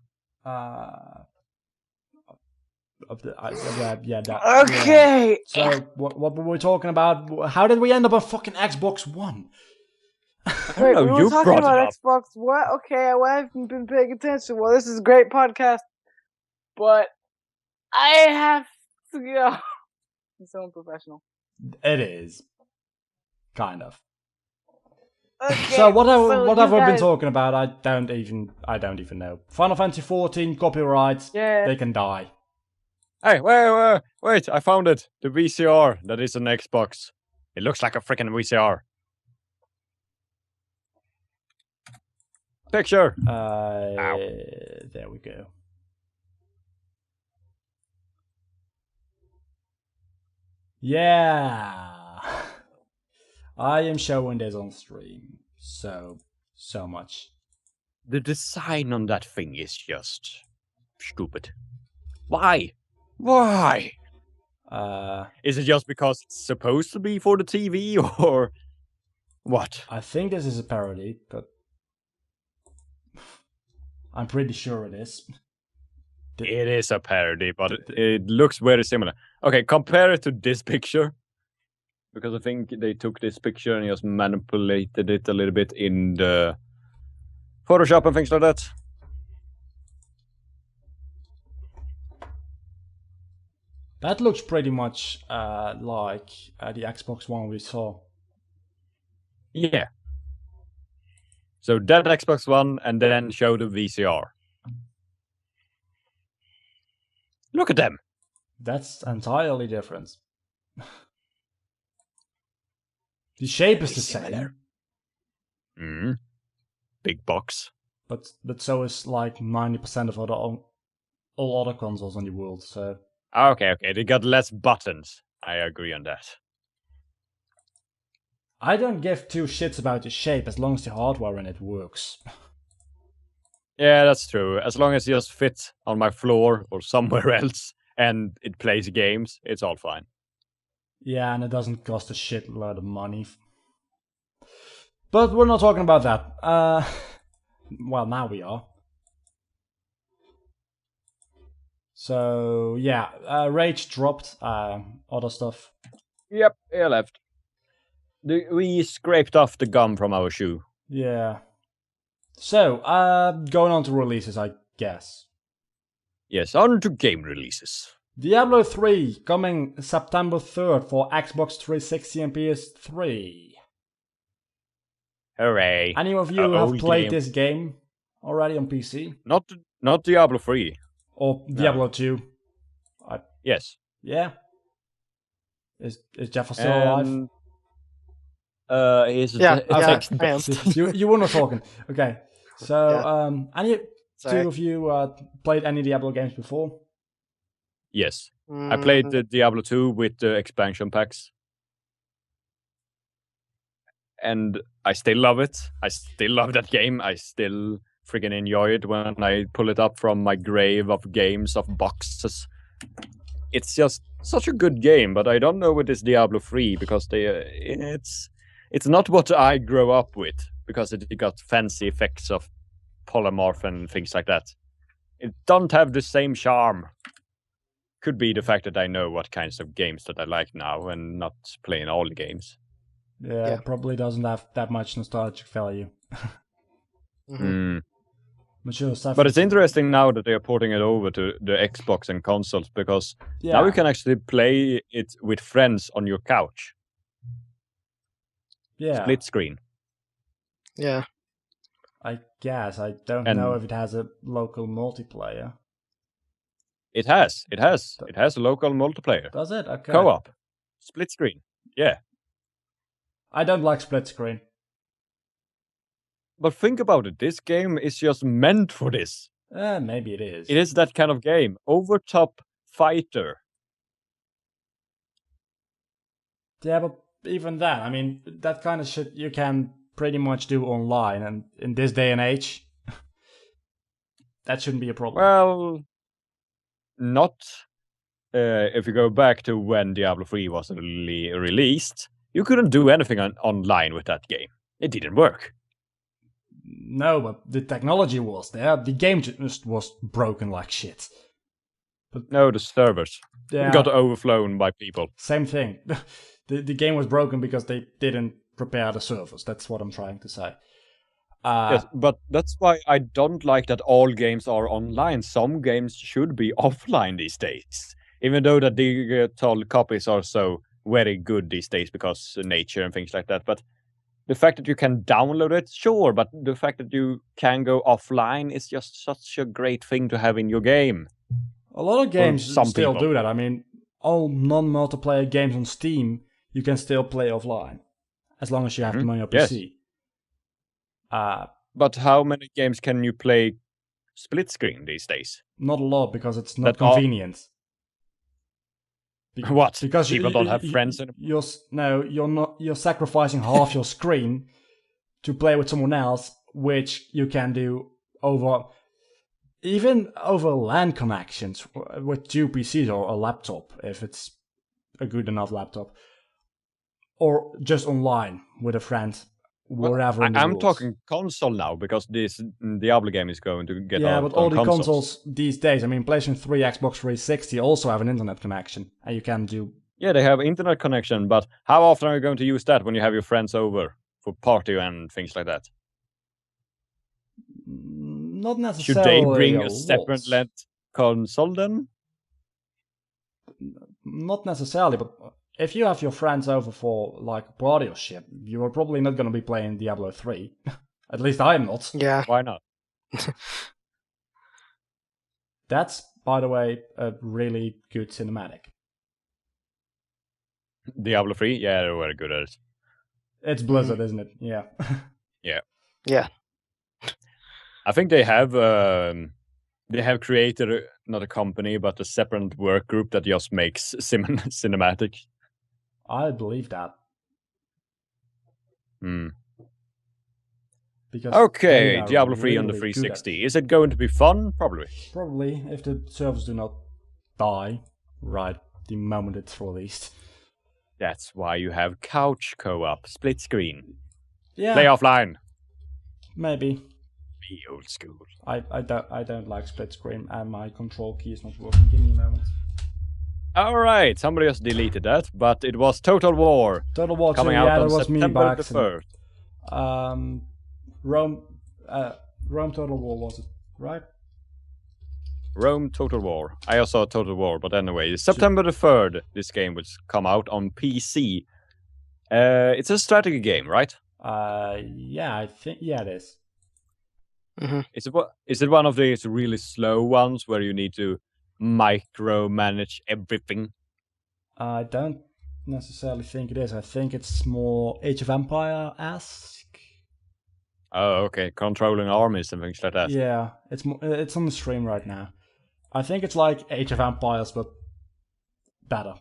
Okay. So what were we talking about? How did we end up on fucking Xbox One? Wait, know, we were you talking brought it about up. Xbox. What? Okay, I haven't been paying attention. Well, this is a great podcast, but I have to go. I'm so unprofessional. It is, kind of. Okay, So what have we been guys- talking about? I don't even know. Final Fantasy 14 copyrights. Yeah. They can die. Hey, wait, I found it. The VCR that is an Xbox. It looks like a freaking VCR. Picture. There we go. Yeah. I am showing this on stream. So much. The design on that thing is just stupid. Why? Why? Is it just because it's supposed to be for the TV or what? I think this is a parody, but I'm pretty sure it is. It is a parody, but it looks very similar. Okay, compare it to this picture. Because I think they took this picture and just manipulated it a little bit in the Photoshop and things like that. That looks pretty much like the Xbox One we saw. Yeah. So that Xbox One and then show the VCR. Look at them. That's entirely different. The shape is the same. Big box. But so is like 90% of all other consoles in the world, so... Okay, they got less buttons. I agree on that. I don't give two shits about the shape as long as the hardware in it works. Yeah, that's true. As long as it just fits on my floor or somewhere else and it plays games, it's all fine. Yeah, and it doesn't cost a shitload of money. But we're not talking about that. Well, now we are. So, yeah, Rage dropped, other stuff. Yep, he left. We scraped off the gum from our shoe. Yeah. So, going on to releases, I guess. Yes, on to game releases. Diablo 3 coming September 3rd for Xbox 360 and PS3. Hooray. Any of you have played this game already on PC? Not Diablo 3. Or Diablo 2? Yes. Yeah? Is Jeff still alive? I am. you were not talking. Okay. So, any two of you played any Diablo games before? Yes. I played the Diablo 2 with the expansion packs. And I still love it. I still love that game. I still freaking enjoy it when I pull it up from my grave of games, of boxes. It's just such a good game, but I don't know with this Diablo 3 because it's not what I grew up with because it got fancy effects of polymorph and things like that. It don't have the same charm. Could be the fact that I know what kinds of games that I like now and not playing all the games. Yeah, it probably doesn't have that much nostalgic value. Mature stuff. But it's interesting now that they're porting it over to the Xbox and consoles because now you can actually play it with friends on your couch. Yeah. Split screen. Yeah. I guess. I don't know if it has a local multiplayer. It has a local multiplayer. Does it? Okay. Co-op. Split screen. Yeah. I don't like split screen. But think about it. This game is just meant for this. Maybe it is. It is that kind of game. Over-top fighter. Yeah, but even that, I mean, that kind of shit you can pretty much do online. And in this day and age, that shouldn't be a problem. Well, not if you go back to when Diablo 3 was released. You couldn't do anything online with that game. It didn't work. No, but the technology was there. The game just was broken like shit. But no, the servers got overflown by people. Same thing. The game was broken because they didn't prepare the servers. That's what I'm trying to say. Yes, but that's why I don't like that all games are online. Some games should be offline these days. Even though the digital copies are so very good these days because of nature and things like that. But the fact that you can download it, sure, but the fact that you can go offline is just such a great thing to have in your game. A lot of games still do that. I mean, all non-multiplayer games on Steam, you can still play offline. As long as you have them on your PC. But how many games can you play split screen these days? Not a lot, because it's not convenient. What? Because People don't have friends anymore? You're sacrificing half your screen to play with someone else, which you can do even over LAN connections with 2 PCs or a laptop, if it's a good enough laptop, or just online with a friend, wherever in the I'm world. talking console now, because this Diablo game is going to get out but all on the consoles. consoles these days, I mean, PlayStation 3, Xbox 360 also have an internet connection, and you can do... Yeah, they have internet connection, but how often are you going to use that when you have your friends over for party and things like that? Not Should necessarily they bring a a lot. separate LED console then? Not necessarily, but if you have your friends over for like a party or shit, you are probably not going to be playing Diablo 3. At least I'm not. Yeah. Why not? That's, by the way, a really good cinematic. Diablo 3? Yeah, they're very good at it. It's Blizzard, isn't it? Yeah. Yeah. I think they have created not a company, but a separate work group that just makes cinematic. I believe that. Hmm. Because Okay, they are Diablo 3 on the really good at 360. Is it going to be fun? Probably. Probably, if the servers do not die right the moment it's released. That's why you have couch co-op, split screen. Yeah, Play offline. maybe. Be old school. I don't like split screen, and my control key is not working. Give me a moment. Alright, somebody just deleted that, but it was Total War. Total War 2, coming yeah, out that on was me September by the accident. 3rd. Rome Total War, was it, right? Rome Total War. I also saw Total War, but anyway, September the 3rd, this game will come out on PC. It's a strategy game, right? Yeah, I think, yeah, it is. Mm-hmm. Is it one of these really slow ones where you need to micromanage everything? I don't necessarily think it is. I think it's more Age of Empire-esque. Oh, okay, controlling armies and things like that. Yeah, it's on the stream right now. I think it's like Age of Empires, but better.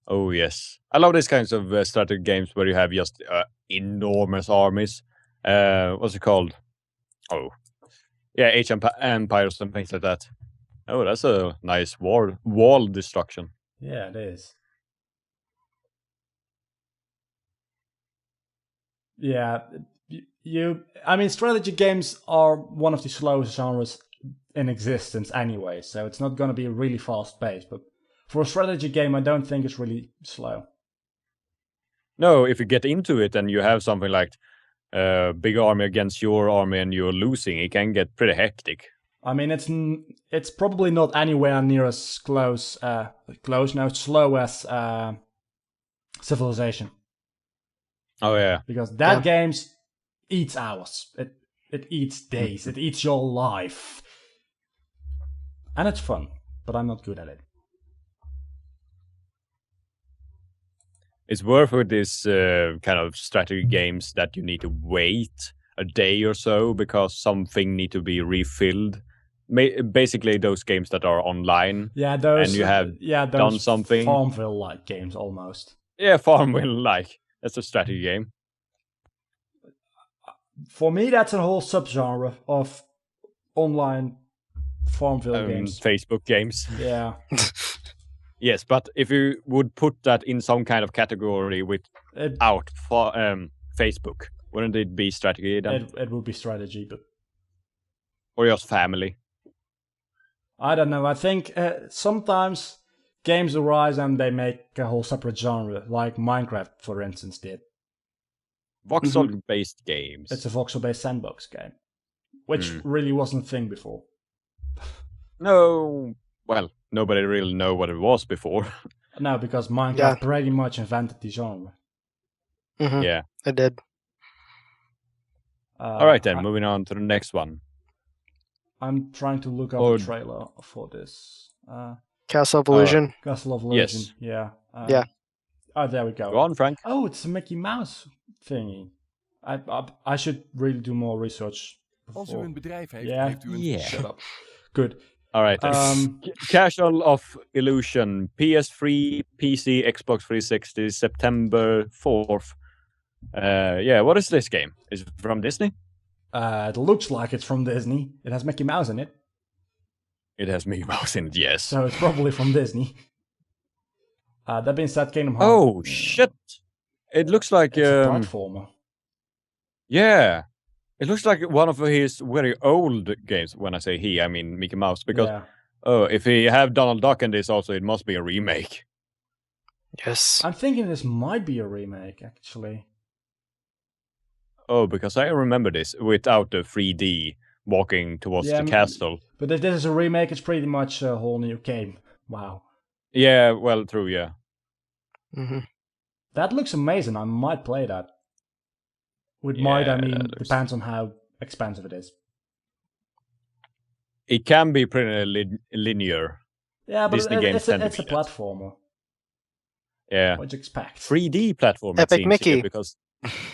Oh yes, I love these kinds of strategy games where you have just enormous armies. What's it called? Oh, yeah, Age of Empires and things like that. Oh, that's a nice wall destruction. Yeah, it is. Yeah, I mean, strategy games are one of the slowest genres in existence anyway, so it's not going to be really fast-paced, but for a strategy game, I don't think it's really slow. No, if you get into it and you have something like big army against your army and you're losing, it can get pretty hectic. I mean, it's probably not anywhere near as slow as Civilization. Oh yeah, Because that game eats hours. It eats days. It eats your life. And it's fun, but I'm not good at it. it's worth with this kind of strategy games that you need to wait a day or so because something need to be refilled. Basically, those games that are online. Yeah, those. And you have those done something. Farmville-like games almost. Yeah, Farmville-like. That's a strategy game. For me, that's a whole subgenre of online Farmville games. Facebook games. Yeah. Yes, but if you would put that in some kind of category without Facebook, wouldn't it be strategy then? It would be strategy, but... Or just family? I don't know. I think sometimes games arise and they make a whole separate genre, like Minecraft, for instance, did. Voxel-based games. It's a voxel-based sandbox game, which really wasn't a thing before. No, well, nobody really know what it was before. No, because Minecraft pretty much invented the genre. Mm-hmm. Yeah, it did. All right then, moving on to the next one. I'm trying to look up the trailer for this. Castle of Illusion. Castle of Illusion. Yes. Yeah. Yeah. Oh, there we go. Go on, Frank. Oh, it's a Mickey Mouse thingy. I should really do more research. Als u een bedrijf heeft, Yeah. heeft u een... Yeah. Shut up. Good. All right. Casual of Illusion, PS3, PC, Xbox 360, September 4th. What is this game? Is it from Disney? It looks like it's from Disney. It has Mickey Mouse in it. It has Mickey Mouse in it, yes. So it's probably from Disney. That being said, Kingdom Hearts. Oh, shit. It looks like... It's a platformer. Yeah. It looks like one of his very old games. When I say he, I mean Mickey Mouse. Because, if he have Donald Duck in this also, it must be a remake. Yes. I'm thinking this might be a remake, actually. Oh, because I remember this without the 3D walking towards the castle. But if this is a remake, it's pretty much a whole new game. Wow. Yeah, well, true, yeah. Mm-hmm. That looks amazing. I might play that. With I mean, depends on how expensive it is. It can be pretty linear. Yeah, but Disney it's games a platformer. Yeah. What'd you expect? 3D platform. Epic Mickey. Because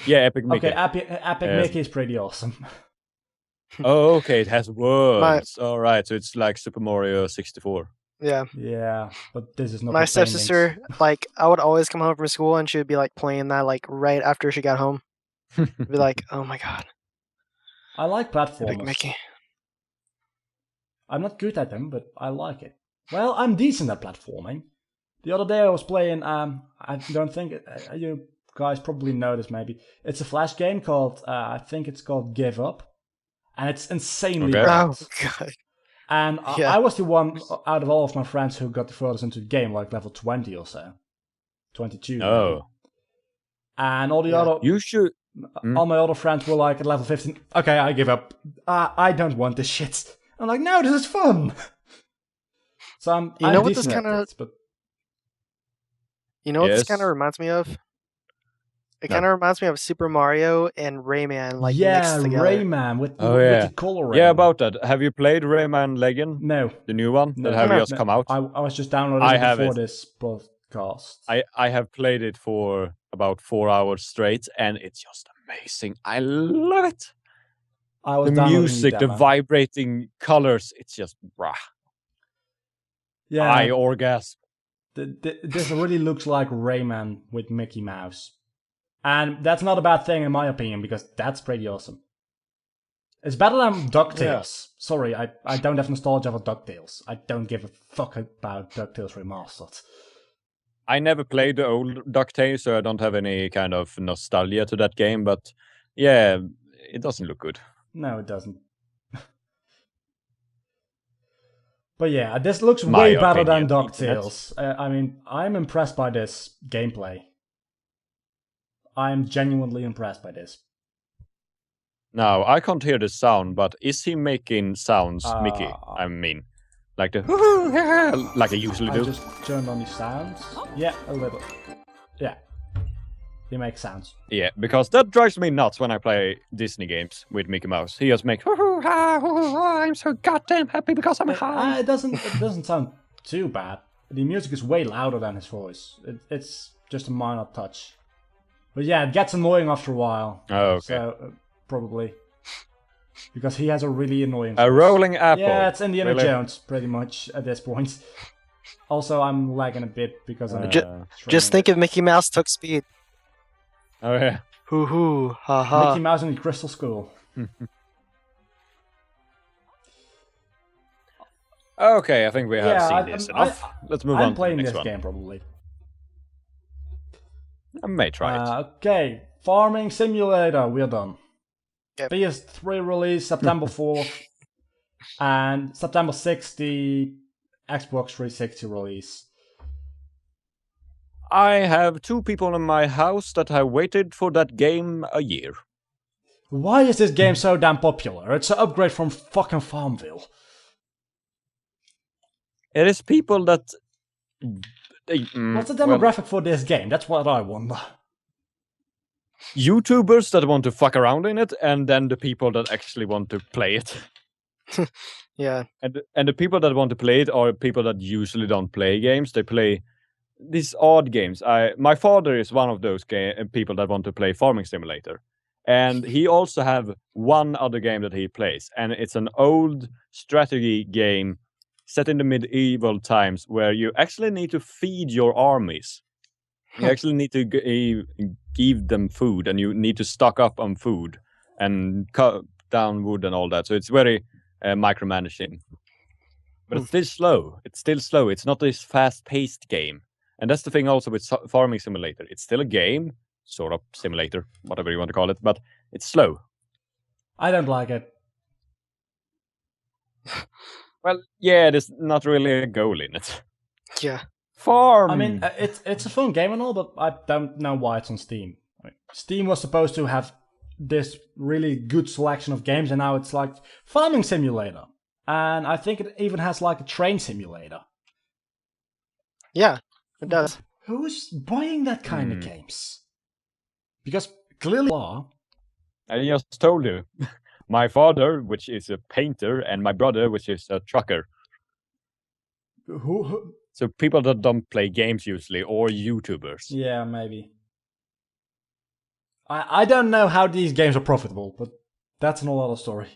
Epic Mickey. Okay, Epic Mickey is pretty awesome. Oh, okay, it has words. All right, so it's like Super Mario 64. Yeah. Yeah, but this is not. My stepsister, like, I would always come home from school and she would be like playing that like right after she got home. Be like, oh my god. I like platformers. Epic Mickey. I'm not good at them, but I like it. Well, I'm decent at platforming. The other day I was playing. I don't think you guys probably know this. Maybe it's a Flash game called. I think it's called Give Up, and it's insanely hard. Oh god. And I was the one out of all of my friends who got the furthest into the game, like level 20 or so, 22. Oh. Maybe. And all the other. You should. All my other friends were like at level 15. Okay, I give up. I don't want this shit. I'm like, no, this is fun. So I'm. You know what this kind of. But you know what this kind of reminds me of? It kind of reminds me of Super Mario and Rayman, like mixed together. Rayman with the coloring. Yeah, about that. Have you played Rayman Legend? No, the new one that have just come out. I was just downloading it before this podcast. I have played it for about 4 hours straight, and it's just amazing. I love it. The music, the vibrating colors, it's just Yeah, I orgasm. This really looks like Rayman with Mickey Mouse. And that's not a bad thing in my opinion, because that's pretty awesome. It's better than DuckTales. Yeah. Sorry, I don't have nostalgia for DuckTales. I don't give a fuck about DuckTales Remastered. I never played the old DuckTales, so I don't have any kind of nostalgia to that game, but yeah, it doesn't look good. No, it doesn't. But yeah, this looks way better than DuckTales. I mean, I'm impressed by this gameplay. I'm genuinely impressed by this. Now, I can't hear the sound, but is he making sounds, Mickey? I mean, like the like I usually do. I just turned on the sounds. Yeah, a little. Yeah, he makes sounds. Yeah, because that drives me nuts when I play Disney games with Mickey Mouse. He just makes, I'm so goddamn happy because I'm high. It doesn't sound too bad. The music is way louder than his voice. It's just a minor touch. But yeah, it gets annoying after a while. Oh, okay. So, probably. Because he has a really annoying voice. A rolling apple. Yeah, it's Indiana Jones, pretty much, at this point. Also, I'm lagging a bit because I'm... Just think if Mickey Mouse took speed. Oh, yeah. Hoo hoo, ha ha. Mickey Mouse in the Crystal Skull. Okay, I think we have seen this enough. Let's move on to the next one. I'm playing this game, probably. I may try it. Okay, Farming Simulator, we're done. Yep. PS3 release September 4th, and September 6th, the Xbox 360 release. I have 2 people in my house that have waited for that game a year. Why is this game so damn popular? It's an upgrade from fucking Farmville. It is people that... What's the demographic for this game? That's what I wonder. YouTubers that want to fuck around in it, and then the people that actually want to play it. Yeah. And the people that want to play it are people that usually don't play games. They play these odd games. My father is one of those people that want to play Farming Simulator. And he also have one other game that he plays. And it's an old strategy game set in the medieval times where you actually need to feed your armies. You actually need to give them food, and you need to stock up on food and cut down wood and all that. So it's very micromanaging. But it's still slow. It's not this fast-paced game. And that's the thing also with Farming Simulator. It's still a game, sort of simulator, whatever you want to call it, but it's slow. I don't like it. Well, yeah, there's not really a goal in it. Yeah. Farm! I mean, it's a fun game and all, but I don't know why it's on Steam. I mean, Steam was supposed to have this really good selection of games, and now it's like Farming Simulator. And I think it even has like a train simulator. Yeah, it does. Who's buying that kind of games? Because clearly you are. I just told you. My father, which is a painter, and my brother, which is a trucker. Who? So people that don't play games usually, or YouTubers. Yeah, maybe. I don't know how these games are profitable, but that's another story.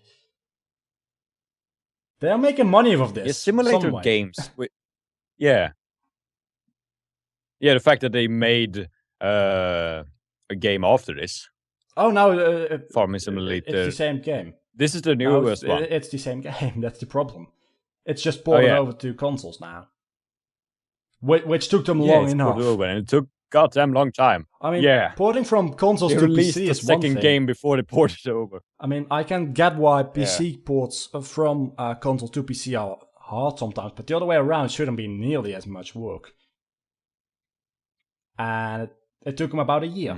They are making money off this. Yeah, simulator games. Yeah. Yeah, the fact that they made a game after this. Oh, no. Farming Simulator. It's the same game. This is the newest one. It's the same game. That's the problem. It's just ported over to consoles now. Which took them long enough. Ported over, and it took goddamn long time. I mean, porting from consoles to PC is one thing. Second game before they ported it over. I mean, I can get why PC ports from console to PC are hard sometimes, but the other way around shouldn't be nearly as much work. And it took them about a year.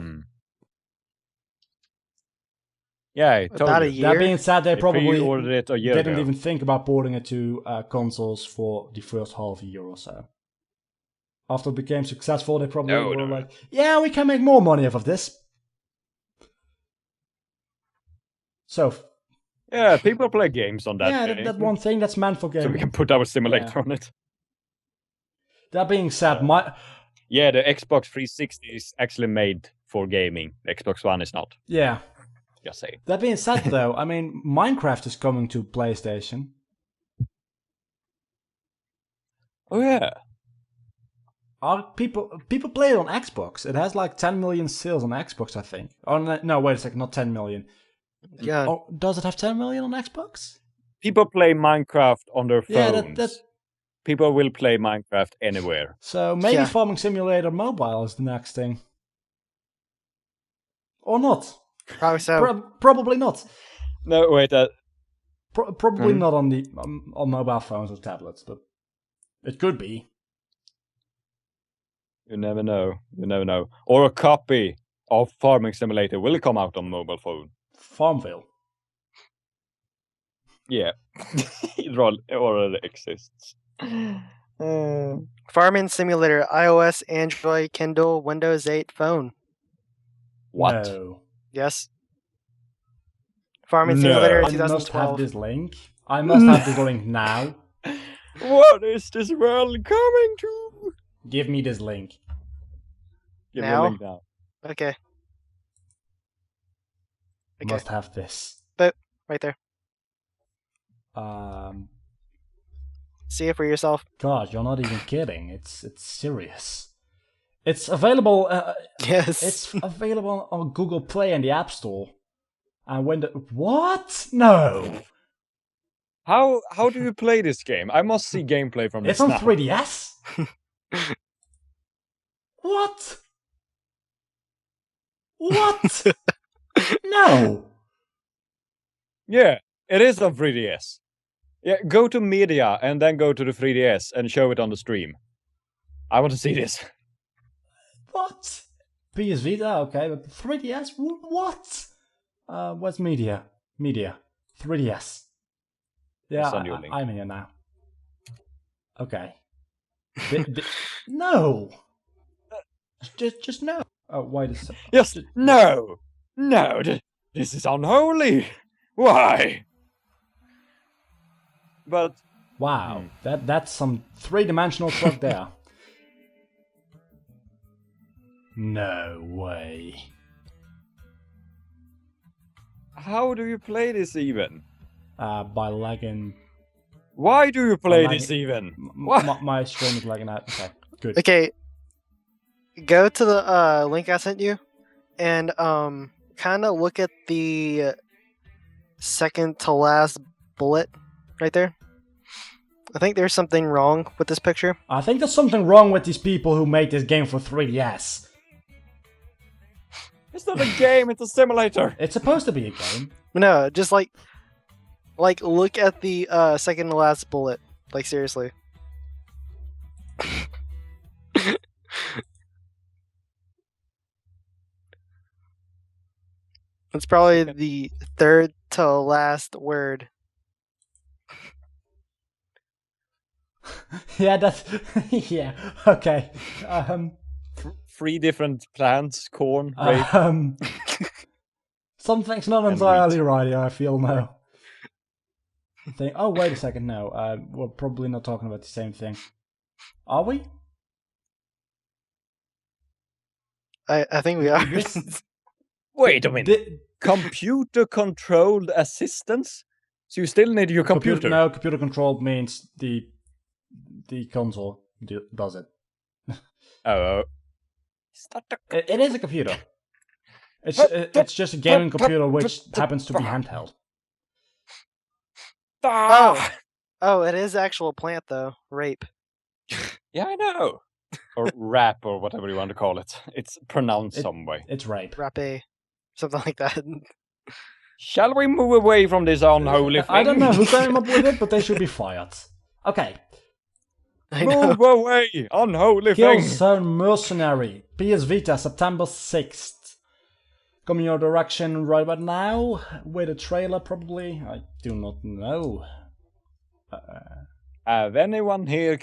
Yeah, about a year. That being said, they probably ordered it a year didn't ago. even think about porting it to consoles for the first half a year or so. After it became successful, they probably were like, yeah, we can make more money off of this. So... yeah, people play games on that. Yeah, that one thing that's meant for gaming. So we can put our simulator on it. That being said, yeah, the Xbox 360 is actually made for gaming. The Xbox One is not. Yeah. Just saying. That being said, though, I mean, Minecraft is coming to PlayStation. Oh, yeah. People play it on Xbox. It has like 10 million sales on Xbox, I think. Oh, no, wait a second, not 10 million. Yeah. Oh, does it have 10 million on Xbox? People play Minecraft on their Yeah, phones. that... People will play Minecraft anywhere. So maybe Farming Simulator Mobile is the next thing. Or not. Probably so. Probably not. No, wait. Probably not on the on mobile phones or tablets, but it could be. You never know. You never know. Or a copy of Farming Simulator will come out on mobile phone. Farmville. Yeah. It already exists. Farming Simulator, iOS, Android, Kindle, Windows 8 phone. What? No. Yes. Farming Simulator I 2012. must have this link. I must have this link now. What is this world coming to? Give me this link. Give me a link now. Okay. Must have this. But right there. See it for yourself. God, you're not even kidding. It's serious. It's available. Yes. It's available on Google Play and the App Store. And when what? No. How do you play this game? I must see gameplay from this. It's on now. 3DS. What? What? No. Yeah, it is on 3DS. Yeah, go to media and then go to the 3DS and show it on the stream. I want to see this. What? PS Vita, okay, but 3DS? What? What's media? Media. 3DS. Yeah, I'm here now. Okay. No! Just no. Oh, wait a second. Yes, no! No, this is unholy! Why? But... Wow, that's some three-dimensional truck there. No way. How do you play this even? By lagging Why do you play my- this even? What? My stream is lagging out. Okay, good. Okay, go to the link I sent you, and kind of look at the second to last bullet right there. I think there's something wrong with this picture. I think there's something wrong with these people who made this game for 3DS. It's not a game, it's a simulator. It's supposed to be a game. No, just like look at the second to last bullet. Like seriously. It's probably the third to last word. Yeah, that's... yeah, okay. 3 different plants, corn, rape. Something's not entirely right, I feel now. Oh, wait a second, no. We're probably not talking about the same thing. Are we? I think we are. Wait a minute. Computer-controlled assistance? So you still need your computer? No, computer controlled means the console does it. Oh. It is a computer. It's just a gaming computer which happens to be handheld. Oh, it is actual plant though. Rape. Yeah, I know. Or rap, or whatever you want to call it. It's pronounced some way. It's rape. Rape. Something like that. Shall we move away from this unholy thing? I don't know who came up with it, but they should be fired. Okay. Move away, unholy thing! Killzone Mercenary. PS Vita, September 6th. Coming your direction right about now, with a trailer probably. I do not know. Have anyone here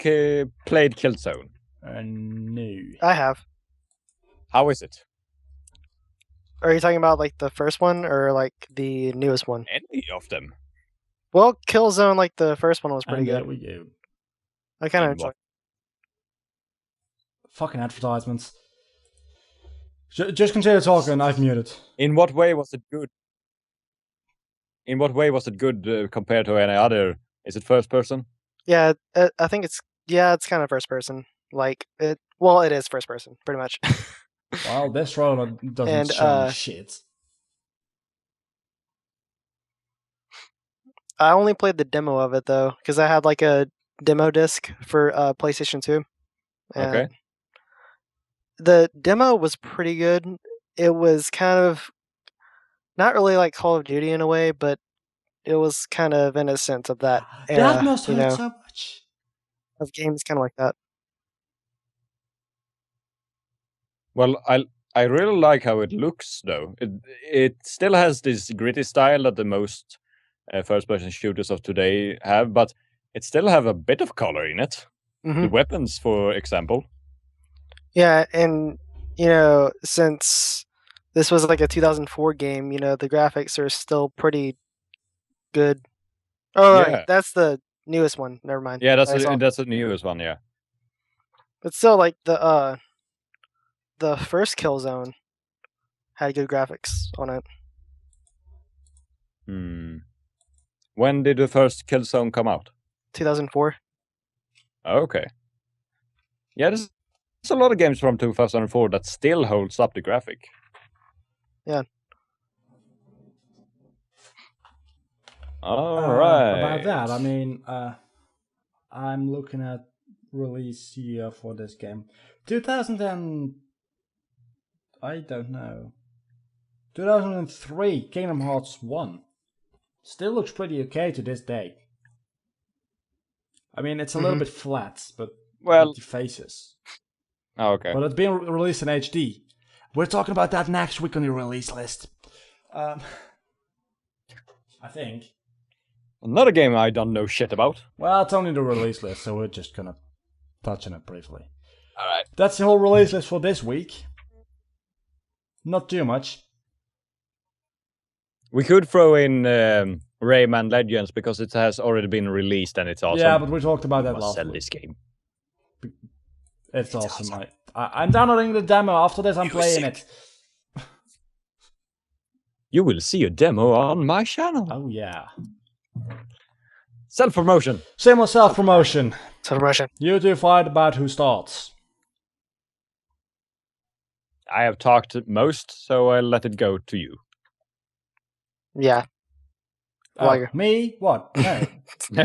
played Killzone? No. I have. How is it? Are you talking about like the first one or like the newest one? Any of them. Well, Killzone, like the first one was pretty And good. there we go. I kind of And enjoyed. Fucking advertisements. Just continue talking, I've muted. In what way was it good? In what way was it good compared to any other? Is it first person? Yeah, I think it's kind of first person. Like it. Well, it is first person, pretty much. Well, this trailer doesn't And, show me shit. I only played the demo of it though, because I had like a demo disc for PlayStation 2. And Okay. the demo was pretty good. It was kind of not really like Call of Duty in a way, but it was kind of innocent of that era. That must hurt so much. Of games kind of like that. Well, I really like how it looks, though. It still has this gritty style that the most first-person shooters of today have, but it still have a bit of color in it. Mm-hmm. The weapons, for example. Yeah, and since this was like a 2004 game, the graphics are still pretty good. Oh, Yeah. right, that's the newest one. Never mind. Yeah, that's I saw. the newest one. Yeah. But still, like the first Killzone had good graphics on it. When did the first Killzone come out? 2004. Okay. Yeah, there's a lot of games from 2004 that still holds up the graphic. Yeah. All right. About that, I mean, I'm looking at release year for this game. 2000 and... I don't know. 2003, Kingdom Hearts 1. Still looks pretty okay to this day. I mean, it's a little bit flat, but with the faces. Oh, okay. But it's being released in HD. We're talking about that next week on the release list. I think. Another game I don't know shit about. Well, it's only the release list, so we're just gonna touch on it briefly. Alright. That's the whole release list for this week. Not too much. We could throw in Rayman Legends because it has already been released and it's awesome. Yeah, but we talked about that must last sell week. this game. It's awesome. I'm downloading the demo. After this, I'm playing it. You will see a demo on my channel. Oh, yeah. Self-promotion. Shameless self-promotion. Celebration. You two fight about who starts. I have talked most, so I'll let it go to you. Yeah. Oh, Like- me? What? No.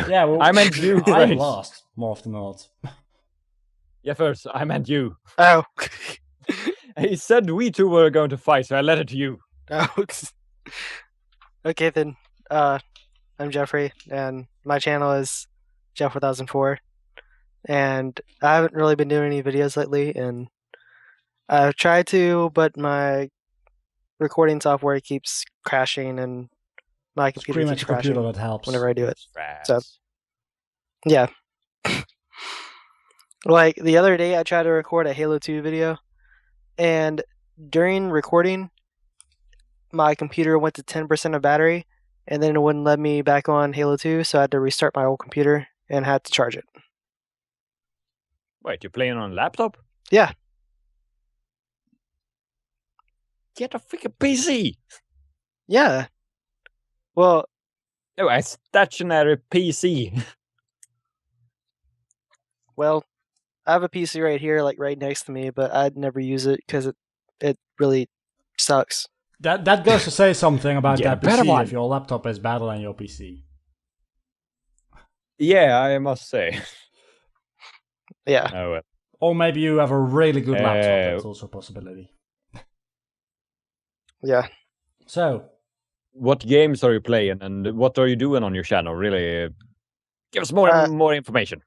Yeah, well, I meant you I'm first. last, more often than not. Yeah, first, I meant you. Oh. He said we two were going to fight, so I let it to you. Oh. Okay then. I'm Jeffrey, and my channel is Jeff1004, and I haven't really been doing any videos lately, and I've tried to, but my recording software keeps crashing, and my computer Scream at keeps your computer, crashing that helps. whenever I do it. Rats. So- Yeah. Like the other day, I tried to record a Halo 2 video, and during recording, my computer went to 10% of battery, and then it wouldn't let me back on Halo 2, so I had to restart my old computer and had to charge it. Wait, you're playing on a laptop? Yeah. Get a freaking PC! Yeah. Well, No, a stationary PC. well, I have a PC right here, like right next to me, but I'd never use it because it really sucks. That goes to say something about Yeah, that better PC one. if your laptop is better than your PC. Yeah, I must say. Yeah. Oh, well. Or maybe you have a really good laptop, Uh, that's also a possibility. Yeah. So, What games are you playing, and what are you doing on your channel? Really, give us more information.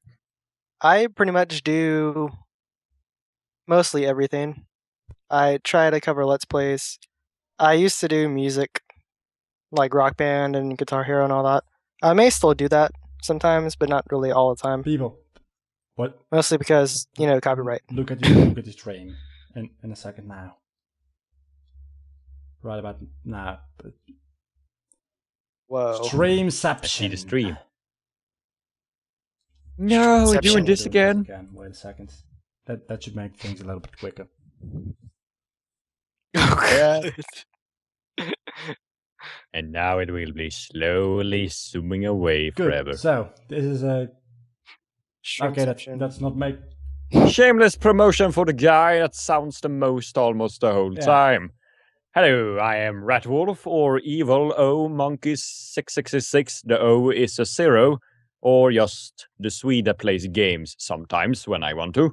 I pretty much do mostly everything. I try to cover Let's Plays. I used to do music, like Rock Band and Guitar Hero and all that. I may still do that sometimes, but not really all the time. people, what? Mostly because, copyright. Look at your stream in a second now. Right about now. But Whoa. Streamception. I see the stream. No, we're doing Streamception. this again. Wait a second. That should make things a little bit quicker. Yeah. And now it will be slowly zooming away Good. forever. So this is a okay. Streamception. That's not make. Shameless promotion for the guy that sounds the most almost the whole Yeah. time. Hello, I am Ratwolf or Evil O Monkeys 666. The O is a 0, or just the Swede that plays games sometimes when I want to.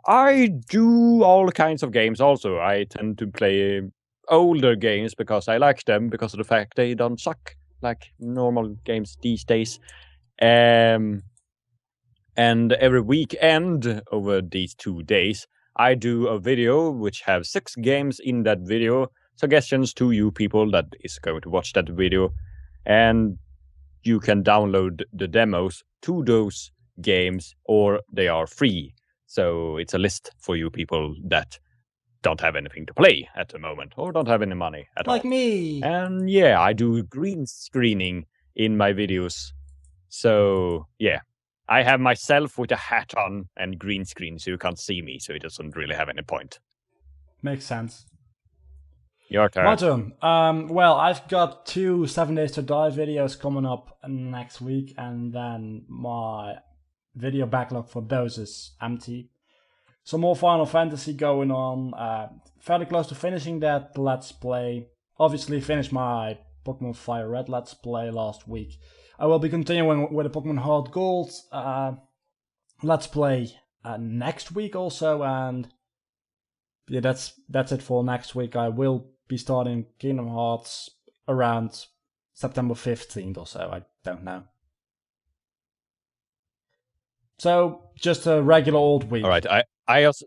I do all kinds of games also. I tend to play older games because I like them, because of the fact they don't suck like normal games these days. And every weekend over these 2 days, I do a video which have 6 games in that video, suggestions to you people that is going to watch that video, and you can download the demos to those games, or they are free. So it's a list for you people that don't have anything to play at the moment, or don't have any money at all. Like me. And yeah, I do green screening in my videos. So yeah, I have myself with a hat on and green screen, so you can't see me, so it doesn't really have any point. Makes sense. Your turn. My turn. Well, I've got 2 7 Days to Die videos coming up next week, and then my video backlog for those is empty. Some more Final Fantasy going on. Fairly close to finishing that Let's Play. Obviously finished my Pokemon Fire Red Let's Play last week. I will be continuing with the Pokemon Heart Gold Let's Play next week also, and yeah, that's it for next week. I will be starting Kingdom Hearts around September 15th or so, I don't know. So, just a regular old week. All right, I also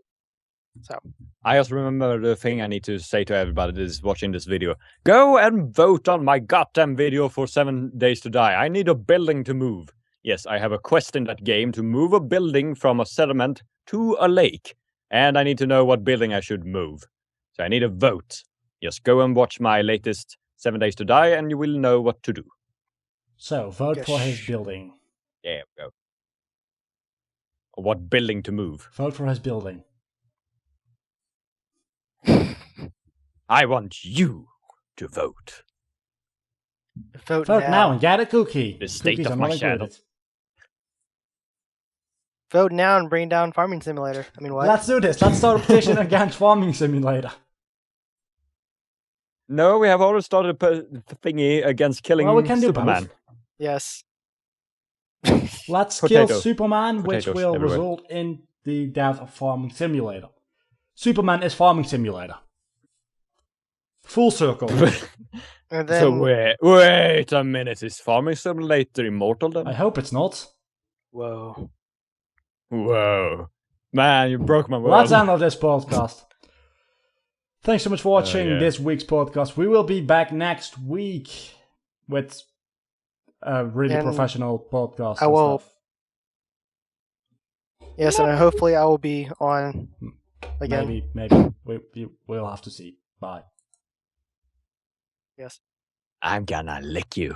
So. I also remember the thing I need to say to everybody that is watching this video. Go and vote on my goddamn video for 7 Days to Die. I need a building to move. Yes, I have a quest in that game to move a building from a settlement to a lake. And I need to know what building I should move. So I need a vote. Just go and watch my latest 7 Days to Die and you will know what to do. So, vote Yes. for his building. There we go. Or what building to move. Vote for his building. I want you to vote. Vote now and get a cookie. The state Cookies of are my not channel. included. Vote now and bring down Farming Simulator. I mean, what? Let's do this. Let's start a petition against Farming Simulator. No, we have already started a thingy against killing Well, we can do Superman. both. Yes. Let's Potato. kill Superman, which Potatoes will everywhere. result in the death of Farming Simulator. Superman is Farming Simulator. Full circle. And then So wait a minute, is Farming Simulator immortal then? I hope it's not. whoa. Whoa. Man, you broke my world. Let's end of this podcast. Thanks so much for watching yeah. this week's podcast. We will be back next week with a really And professional podcast. I and will- stuff. Yes, and hopefully I will be on again. Maybe. We'll have to see. Bye. Yes. I'm gonna lick you.